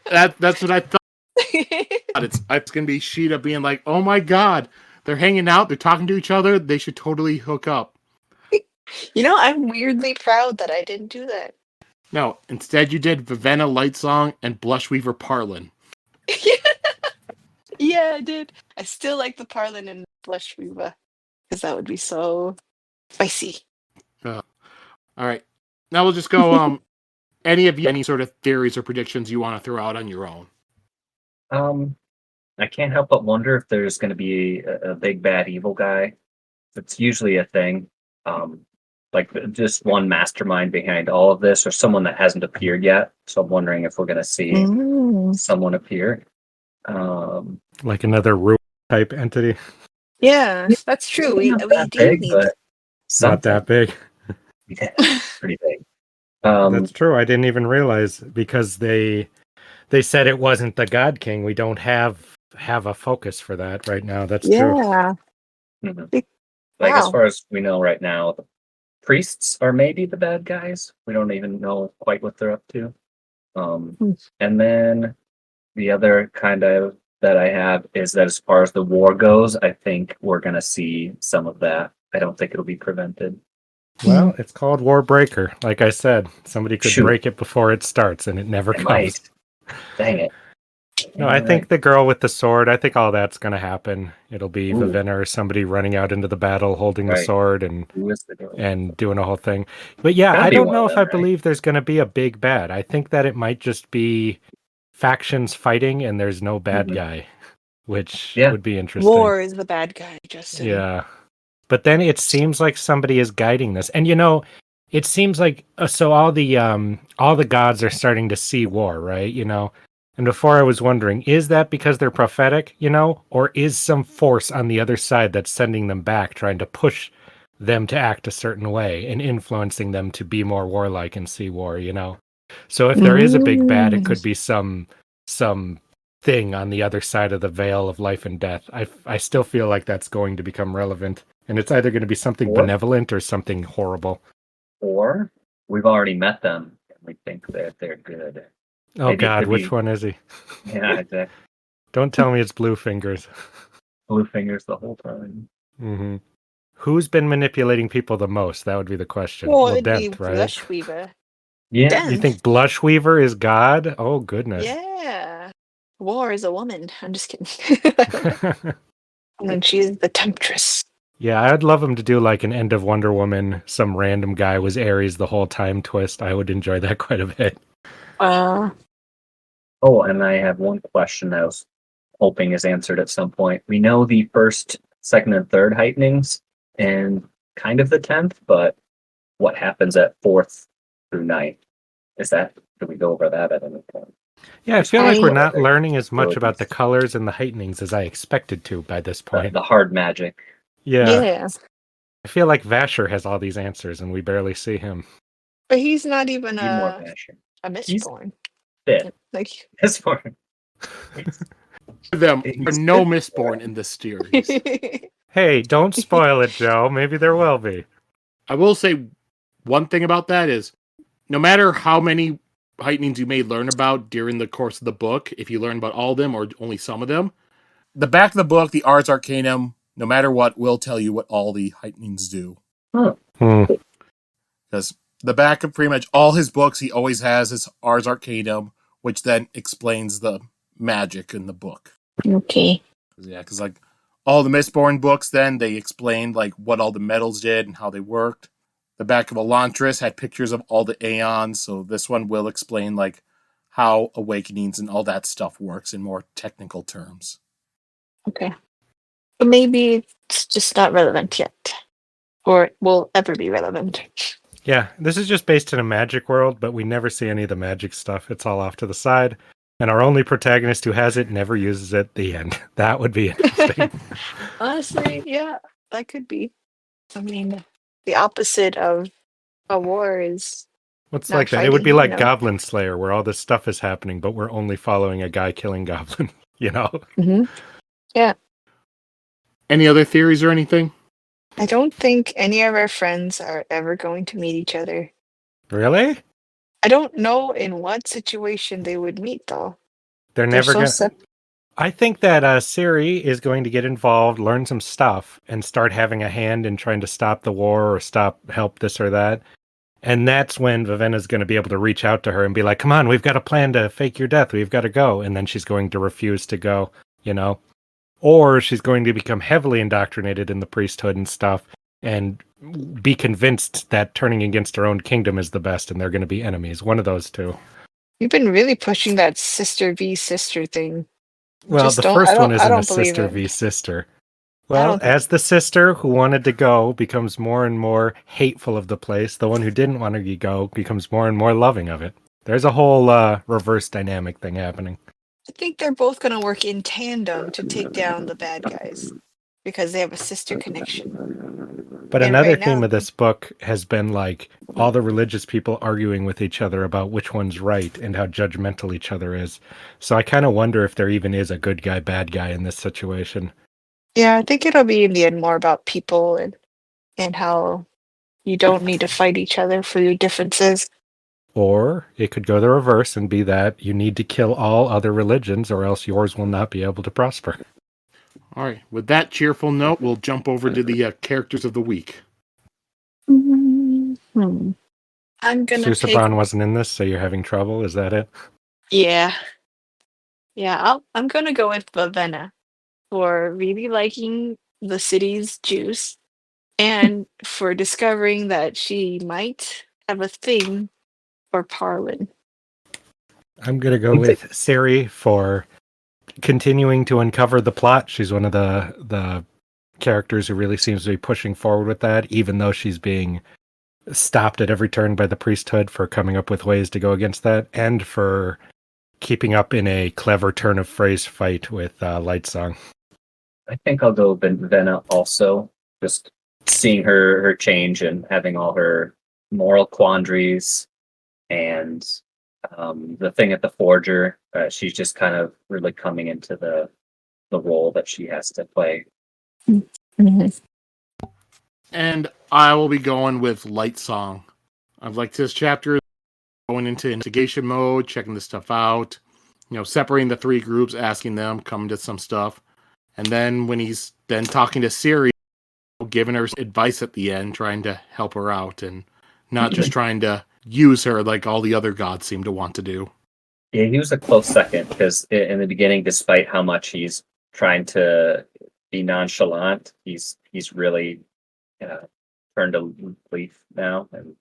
That's what I thought. It's going to be Sheta being like, oh my god, they're hanging out, they're talking to each other, they should totally hook up. You know, I'm weirdly proud that I didn't do that. No, instead you did Vivenna Lightsong and Blushweaver Parlin. Yeah, I did. I still like the Parlin and Blushweaver, because that would be so spicy. All right. Now we'll just go, any sort of theories or predictions you want to throw out on your own? I can't help but wonder if there's going to be a big bad evil guy. It's usually a thing. Like just one mastermind behind all of this, or someone that hasn't appeared yet. So I'm wondering if we're going to see someone appear. Like another root type entity. Yeah, that's true. We Not that do big, need but It's not that big. Yeah, pretty big. That's true. I didn't even realize because they said it wasn't the God King. We don't have a focus for that right now. That's true. Yeah. Mhm. Like as Wow. far as we know right now, the priests are maybe the bad guys. We don't even know quite what they're up to. Hmm. And then the other kind of that I have is that as far as the war goes, I think we're gonna see some of that. I don't think it'll be prevented. Well, it's called Warbreaker. Like I said, somebody could Shoot, break it before it starts, and it never I comes. might. Dang it. No, Yeah, I you're think right. the girl with the sword, I think all that's going to happen. It'll be Ooh, Vivenna or somebody running out into the battle holding the right. sword and Who is the girl? doing a whole thing. But yeah, Gotta I be don't one know of if them, I right? believe there's going to be a big bad. I think that it might just be factions fighting and there's no bad Mhm. guy, which Yeah. would be interesting. War is the bad guy, Justin. Yeah. But then it seems like somebody is guiding this. And it seems like so all the gods are starting to see war, right? And before I was wondering, is that because they're prophetic, or is some force on the other side that's sending them back, trying to push them to act a certain way and influencing them to be more warlike and see war? So if there is a big bad, it could be some thing on the other side of the veil of life and death. I still feel like that's going to become relevant. And it's either going to be something Or benevolent or something horrible. or we've already met them and we think that they're good. Oh Maybe it God, could which be. one is he? Yeah, exactly. Don't tell me it's Blue Fingers. Blue fingers the whole time. hmm Who's been manipulating people the most? That would be the question. Well, Well, it'd be Dent, right? Blushweaver. Yeah. You Dent. think Blushweaver is God? Oh goodness. Yeah. War is a woman. I'm just kidding. And then she's the temptress. Yeah, I'd love him to do like an End of Wonder Woman. Some random guy was Ares the whole time twist. I would enjoy that quite a bit. Uh, Oh, and I have one question that I was hoping is answered at some point. We know the first, second, and third heightenings and kind of the 10th, but what happens at 4th through 9th? Do we go over that at any point? Yeah, I Just feel like we're I not learning as much about the abilities. colors and the heightenings as I expected to by this point. The hard magic. Yeah, yeah, I feel like Vasher has all these answers and we barely see him. but he's not even Need more passion. a He's Mistborn. fit. Like This one. Them are He's no fit. Mistborn in this series. Hey, don't spoil it, Joe. Maybe there will be. I will say one thing about that is no matter how many heightenings you may learn about during the course of the book, if you learn about all of them or only some of them, the back of the book, the Ars Arcanum, no matter what, will tell you what all the heightenings do. Huh. Because the back of pretty much all his books, he always has his Ars Arcanum, which then explains the magic in the book. okay. Yeah, because like all the Mistborn books, then they explained like what all the metals did and how they worked. The back of Elantris had pictures of all the Aeons, so this one will explain like how awakenings and all that stuff works in more technical terms. Okay. But maybe it's just not relevant yet. Or it will ever be relevant. Yeah, this is just based in a magic world, but we never see any of the magic stuff. It's all off to the side. And our only protagonist who has it never uses it at the end. That would be interesting. Honestly, yeah, that could be. I mean, the opposite of a war is What's not like that? It would be fighting, like Goblin Slayer, where all this stuff is happening, but we're only following a guy killing goblins, Mm-hmm. Yeah. Any other theories or anything? I don't think any of our friends are ever going to meet each other. Really? I don't know in what situation they would meet, though. They're They're never so gonna. I think that Siri is going to get involved, learn some stuff, and start having a hand in trying to stop the war or help this or that. And that's when Vivenna's going to be able to reach out to her and be like, come on, we've got a plan to fake your death. We've got to go. And then she's going to refuse to go, Or she's going to become heavily indoctrinated in the priesthood and stuff and be convinced that turning against her own kingdom is the best and they're going to be enemies. One of those two. You've been really pushing that sister v sister thing. Well, Just the don't. first one I isn't a don't believe sister it. v sister. I Well, don't think as the sister who wanted to go becomes more and more hateful of the place, the one who didn't want to go becomes more and more loving of it. There's a whole reverse dynamic thing happening. I think they're both going to work in tandem to take down the bad guys. because they have a sister connection. But And another right theme now, of this book has been like all the religious people arguing with each other about which one's right and how judgmental each other is. So I kind of wonder if there even is a good guy, bad guy in this situation. yeah, I think it'll be in the end more about people and how you don't need to fight each other for your differences. Or it could go the reverse and be that you need to kill all other religions or else yours will not be able to prosper. All right. With that cheerful note, we'll jump over to the characters of the week. Hmm. I'm gonna Susa pick. Braun wasn't in this, so you're having trouble. Is that it? Yeah, yeah. I'm gonna go with Vivenna for really liking the city's juice and for discovering that she might have a thing for Parlin. I'm going to go with Siri for continuing to uncover the plot. She's one of the characters who really seems to be pushing forward with that, even though she's being stopped at every turn by the priesthood for coming up with ways to go against that, and for keeping up in a clever turn of phrase fight with Lightsong. I think I'll go Vivenna also. Just seeing her change and having all her moral quandaries and the thing at the forger. She's just kind of really coming into the role that she has to play. Mm-hmm. And I will be going with Lightsong. I've liked this chapter, going into investigation mode, checking this stuff out, separating the three groups, asking them, coming to some stuff. And then when he's then talking to Siri, giving her advice at the end, trying to help her out and not just trying to use her like all the other gods seem to want to do. Yeah, he was a close second because in the beginning, despite how much he's trying to be nonchalant, he's really turned a leaf now and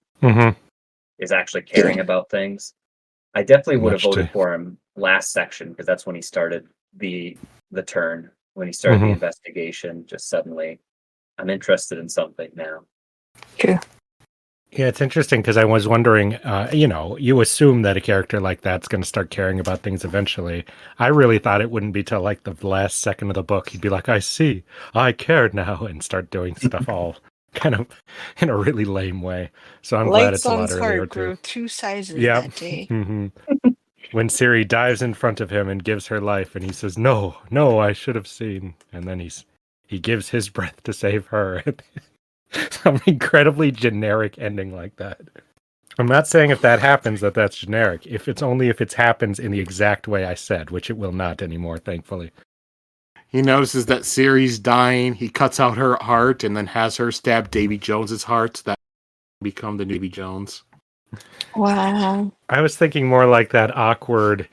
is actually caring about things. I definitely would have voted for him last section because that's when he started the turn, when he started the investigation. Just suddenly, I'm interested in something now. True. Yeah, it's interesting because I was wondering, you assume that a character like that's going to start caring about things eventually. I really thought it wouldn't be till like the last second of the book. He'd be like, I see, I care now, and start doing stuff all kind of in a really lame way. So I'm glad it's a lot Lightsong's earlier heart grew too. 2 sizes Yeah. that day. When Siri dives in front of him and gives her life, and he says, "No, no, I should have seen," and then he gives his breath to save her. Some incredibly generic ending like that. I'm not saying if that happens that's generic. If it happens in the exact way I said, which it will not anymore, thankfully. He notices that Siri's dying. He cuts out her heart and then has her stab Davy Jones's heart. That become the Davy Jones. Wow. I was thinking more like that awkward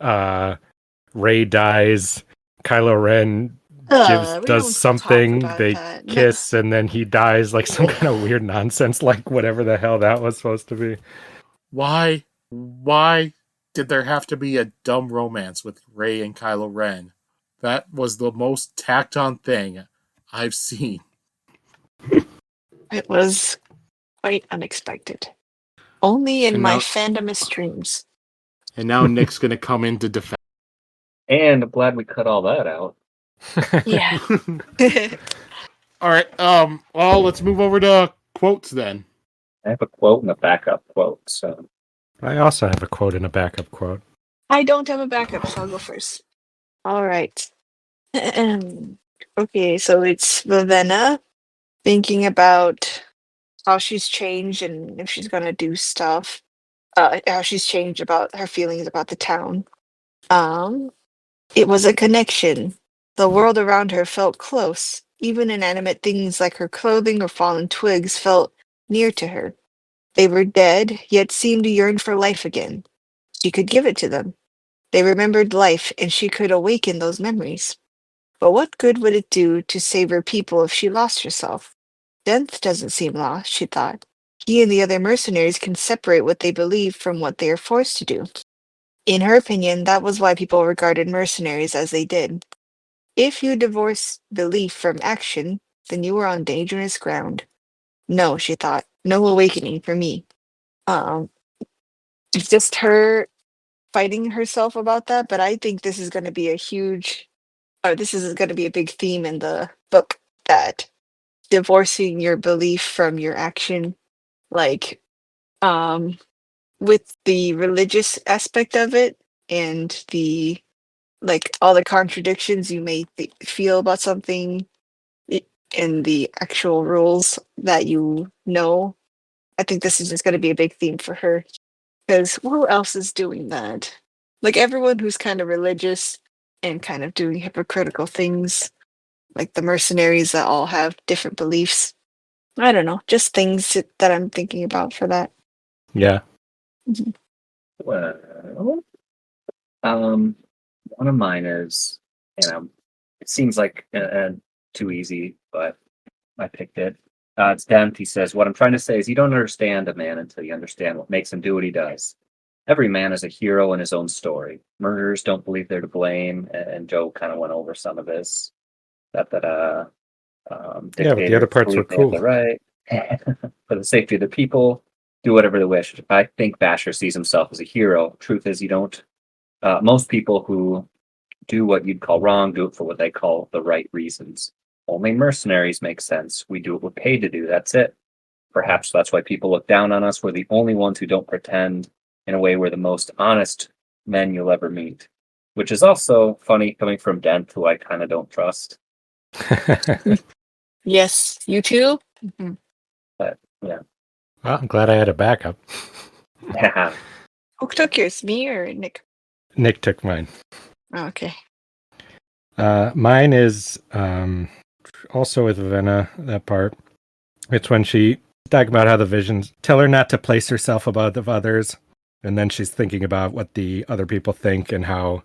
Rey dies, Kylo Ren does something, they kiss, and then he dies, like some kind of weird nonsense, like whatever the hell that was supposed to be. Why did there have to be a dumb romance with Rey and Kylo Ren? That was the most tacked on thing I've seen. It was quite unexpected. Only in my fandomist dreams. And now Nick's going to come in to defend. And I'm glad we cut all that out. Yeah. All right. Well, let's move over to quotes then. I have a quote and a backup quote. So I also have a quote and a backup quote. I don't have a backup, so I'll go first. All right. Okay, so it's Vivenna thinking about how she's changed and if she's gonna do stuff. How she's changed about her feelings about the town. It was a connection. The world around her felt close. Even inanimate things like her clothing or fallen twigs felt near to her. They were dead, yet seemed to yearn for life again. She could give it to them. They remembered life, and she could awaken those memories. But what good would it do to save her people if she lost herself? Denth doesn't seem lost, she thought. He and the other mercenaries can separate what they believe from what they are forced to do. In her opinion, that was why people regarded mercenaries as they did. If you divorce belief from action, then you are on dangerous ground. No, she thought, no awakening for me. It's just her fighting herself about that, but I think this is going to be this is going to be a big theme in the book that divorcing your belief from your action, like with the religious aspect of it and the like all the contradictions you may feel about something in the actual rules that you know. I think this is just going to be a big theme for her because who else is doing that? Like everyone who's kind of religious and kind of doing hypocritical things, like the mercenaries that all have different beliefs. I don't know, just things that I'm thinking about for that. Yeah. Mhm. Well, one of mine is, it seems like too easy, but I picked it. It's Dent. He says, "What I'm trying to say is, you don't understand a man until you understand what makes him do what he does. Every man is a hero in his own story. Murderers don't believe they're to blame." And Joe kind of went over some of this. That Yeah, but the other dictators parts were believe they have cool. the right for the safety of the people, do whatever they wish. I think Basher sees himself as a hero. Truth is, you don't. Most people who do what you'd call wrong do it for what they call the right reasons. Only mercenaries make sense. We do what we're paid to do. That's it. Perhaps that's why people look down on us. We're the only ones who don't pretend. In a way, we're the most honest men you'll ever meet. Which is also funny coming from Dent, who I kind of don't trust. Yes, you too? Mhm. But yeah. Well, I'm glad I had a backup. Who took yours, me or Nick? Nick took mine. Oh, okay. Mine is also with Vivenna, that part. It's when she talking about how the visions tell her not to place herself above others, and then she's thinking about what the other people think and how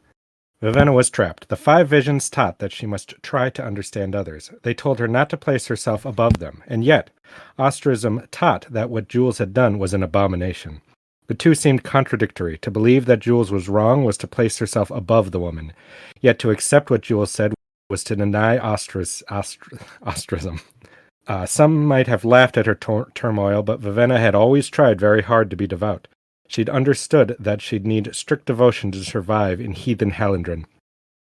Vivenna was trapped. The 5 visions taught that she must try to understand others. They told her not to place herself above them, and yet ostracism taught that what Jules had done was an abomination. The two seemed contradictory. To believe that Jules was wrong was to place herself above the woman, yet to accept what Jules said was to deny ostracism. Some might have laughed at her turmoil, but Vivenna had always tried very hard to be devout. She'd understood that she'd need strict devotion to survive in heathen Hallandren.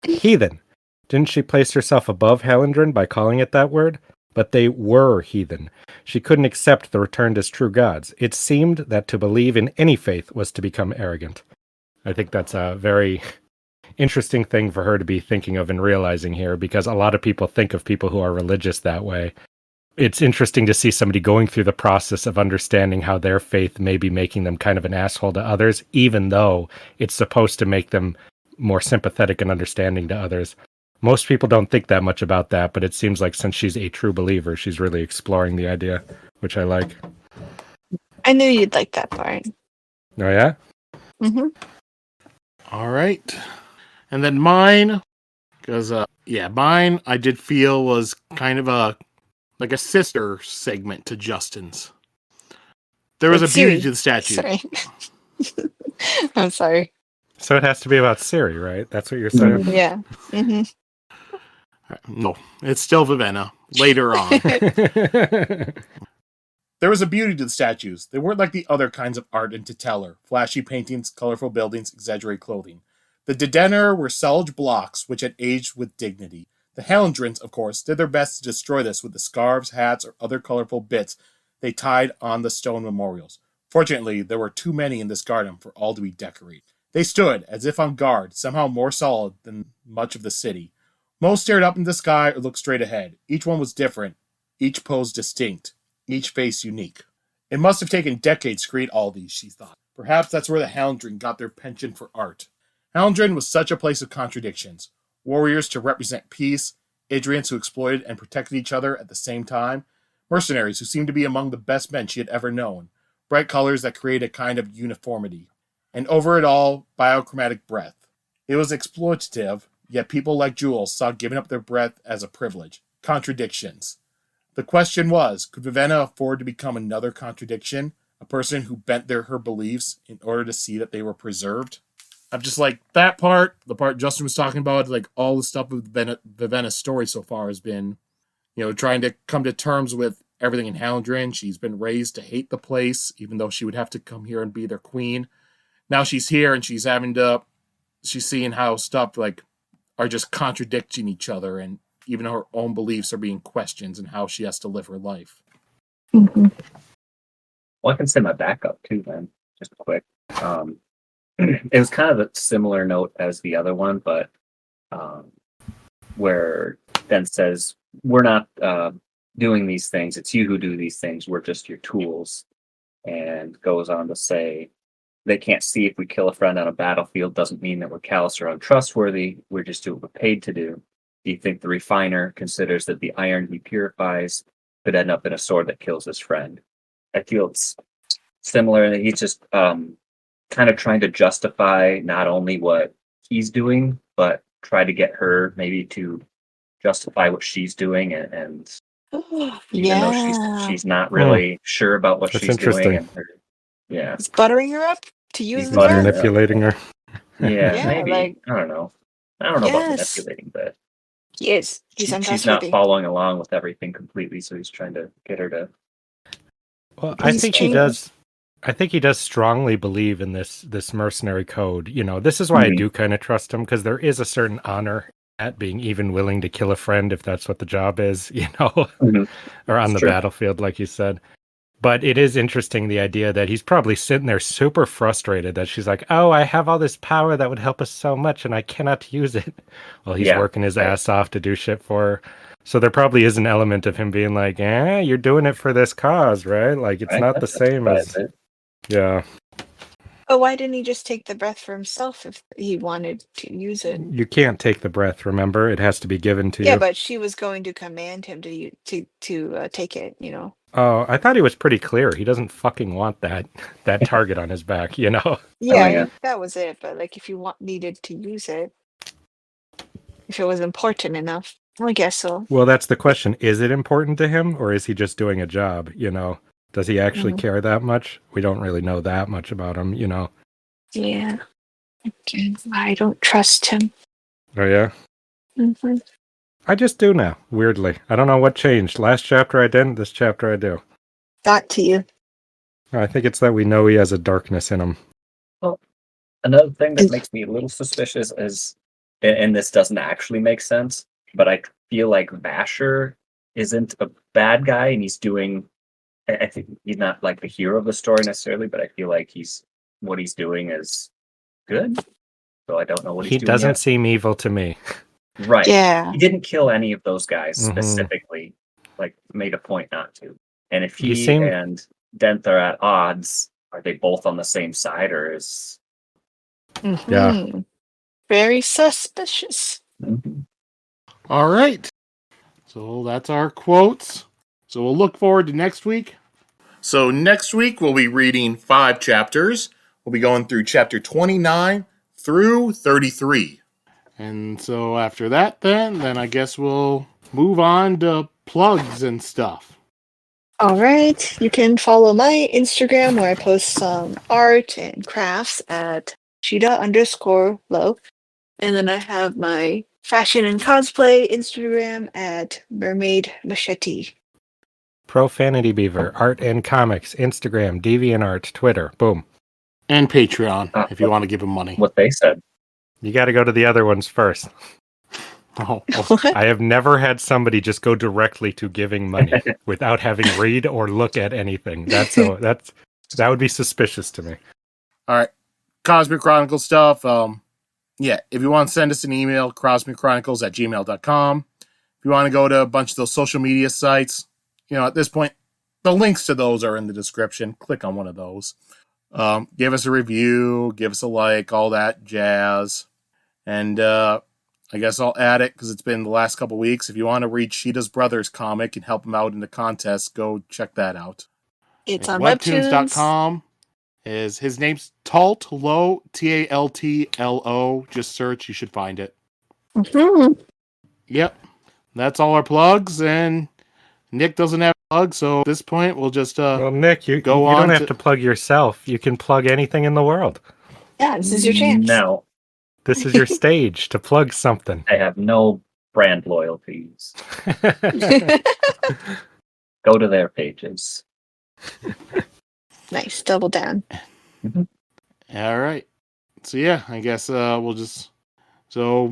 Heathen! Didn't she place herself above Hallandren by calling it that word? But they were heathen. She couldn't accept the returned as true gods. It seemed that to believe in any faith was to become arrogant. I think that's a very interesting thing for her to be thinking of and realizing here, because a lot of people think of people who are religious that way. It's interesting to see somebody going through the process of understanding how their faith may be making them kind of an asshole to others, even though it's supposed to make them more sympathetic and understanding to others. Most people don't think that much about that, but it seems like since she's a true believer, she's really exploring the idea, which I like. I knew you'd like that part. Oh, yeah? Mm-hmm. All right. And then mine, because, mine I did feel was kind of a sister segment to Justin's. There was Like a beauty Siri. to the statue. Sorry. I'm sorry. So it has to be about Siri, right? That's what you're saying? Yeah. Mm-hmm. No, it's still Vivenna. Later on. There was a beauty to the statues. They weren't like the other kinds of art in Teteller. Flashy paintings, colorful buildings, exaggerated clothing. The Dedener were solid blocks which had aged with dignity. The Hallandrins, of course, did their best to destroy this with the scarves, hats, or other colorful bits they tied on the stone memorials. Fortunately, there were too many in this garden for all to be decorated. They stood, as if on guard, somehow more solid than much of the city. Most stared up into the sky or looked straight ahead. Each one was different, each pose distinct, each face unique. It must have taken decades to create all these, she thought. Perhaps that's where the Hallandren got their penchant for art. Hallandren was such a place of contradictions. Warriors to represent peace, Idrians who exploited and protected each other at the same time, mercenaries who seemed to be among the best men she had ever known, bright colors that created a kind of uniformity, and over it all, biochromatic breath. It was exploitative, yet people like Jules saw giving up their breath as a privilege. Contradictions. The question was, could Vivenna afford to become another contradiction? A person who bent her beliefs in order to see that they were preserved? I'm just like, that part, the part Justin was talking about, like all the stuff with Vivenna's story so far has been, trying to come to terms with everything in Hallandren. She's been raised to hate the place, even though she would have to come here and be their queen. Now she's here and she's seeing how stuff like are just contradicting each other, and even her own beliefs are being questioned and how she has to live her life. Mm-hmm. Well, I can say my backup too, then, just quick. It was kind of a similar note as the other one, but where Ben says, "We're not doing these things. It's you who do these things. We're just your tools." And goes on to say, "They can't see if we kill a friend on a battlefield doesn't mean that we're callous or untrustworthy. We're just doing what we're paid to do. Do you think the refiner considers that the iron he purifies could end up in a sword that kills his friend?" I feel it's similar, and he's just kind of trying to justify not only what he's doing, but try to get her maybe to justify what she's doing, and even though she's not really sure about what That's she's doing, interesting. and He's buttering her up to use he's the breath. Manipulating her. Yeah, Yeah, maybe. like, I don't know about yes, manipulating, but he is. He's she's not untrustworthy. following along with everything completely, so he's trying to get her to. Well, He's I think he changed. does. I think he does strongly believe in this mercenary code. You know, this is why I do kind of trust him, because there is a certain honor at being even willing to kill a friend if that's what the job is, you know, or on the battlefield, like you said. But it is interesting, the idea that he's probably sitting there super frustrated that she's like, "Oh, I have all this power that would help us so much and I cannot use it." Well, he's working his ass off to do shit for her. So there probably is an element of him being like, "You're doing it for this cause, right? Like, it's not the same as..." Yeah. Oh, why didn't he just take the breath for himself if he wanted to use it? You can't take the breath, remember? It has to be given to you. Yeah, but she was going to command him to take it, you know. Oh, I thought he was pretty clear. He doesn't fucking want that target on his back, you know? Yeah, that was it. But like, if you needed to use it, if it was important enough, I guess so. Well, that's the question. Is it important to him, or is he just doing a job, you know? Does he actually care that much? We don't really know that much about him, you know? Yeah. Okay. I don't trust him. Oh, yeah? Mm-hmm. I just do now, weirdly. I don't know what changed. Last chapter I didn't, this chapter I do. Got to you. I think it's that we know he has a darkness in him. Well, another thing that makes me a little suspicious is, and this doesn't actually make sense, but I feel like Vasher isn't a bad guy, and he's doing. I think he's not like the hero of the story necessarily, but I feel like what he's doing is good. So I don't know what he's doing. He doesn't seem evil to me. Right. Yeah. He didn't kill any of those guys specifically, like made a point not to. And if he and Denth are at odds, are they both on the same side, or is... Yeah. Very suspicious. All right. So that's our quotes. So we'll look forward to next week. So next week we'll be reading 5 chapters. We'll be going through chapter 29 through 33. And so after that then I guess we'll move on to plugs and stuff. All right. You can follow my Instagram where I post some art and crafts at Sheta_low. And then I have my fashion and cosplay Instagram at Mermaid Machete. Profanity Beaver, art and comics, Instagram, DeviantArt, Twitter, boom. And Patreon, if you want to give them money. What they said. You got to go to the other ones first. I have never had somebody just go directly to giving money without having read or look at anything. That would be suspicious to me. All right. Cosmic Chronicle stuff. If you want to send us an email, cosmicchronicles@gmail.com. If you want to go to a bunch of those social media sites, you know, at this point, the links to those are in the description. Click on one of those. Give us a review, give us a like, all that jazz. And I guess I'll add it because it's been the last couple weeks. If you want to read Sheta's Brothers comic and help him out in the contest, go check that out. It's on Webtoons.com. His name's Taltlo, Taltlo. Just search, you should find it. Yep. That's all our plugs, and Nick doesn't have plugs, so at this point we'll just well, Nick, you don't have to plug yourself. You can plug anything in the world. Yeah, this is your chance. No. This is your stage to plug something. I have no brand loyalties. Go to their pages. Nice, double down. All right. So yeah, I guess we'll just go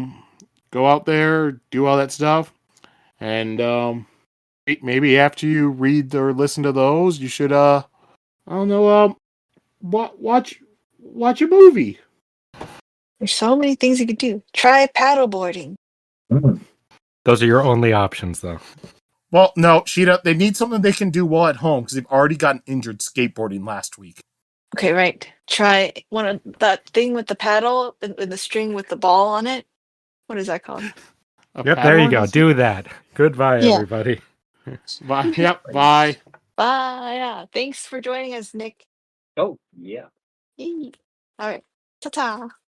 out there, do all that stuff. And maybe after you read or listen to those, you should I don't know, watch a movie. There's so many things you could do. Try paddleboarding. Those are your only options, though. Well, no, Sheta, they need something they can do while at home because they've already gotten injured skateboarding last week. Okay, right. Try one of that thing with the paddle and the string with the ball on it. What is that called? Yep, there you go. Do that. Goodbye, everybody. Bye. Yep, bye. Bye. Yeah. Thanks for joining us, Nick. Oh, yeah. Yee. All right. Ta-ta.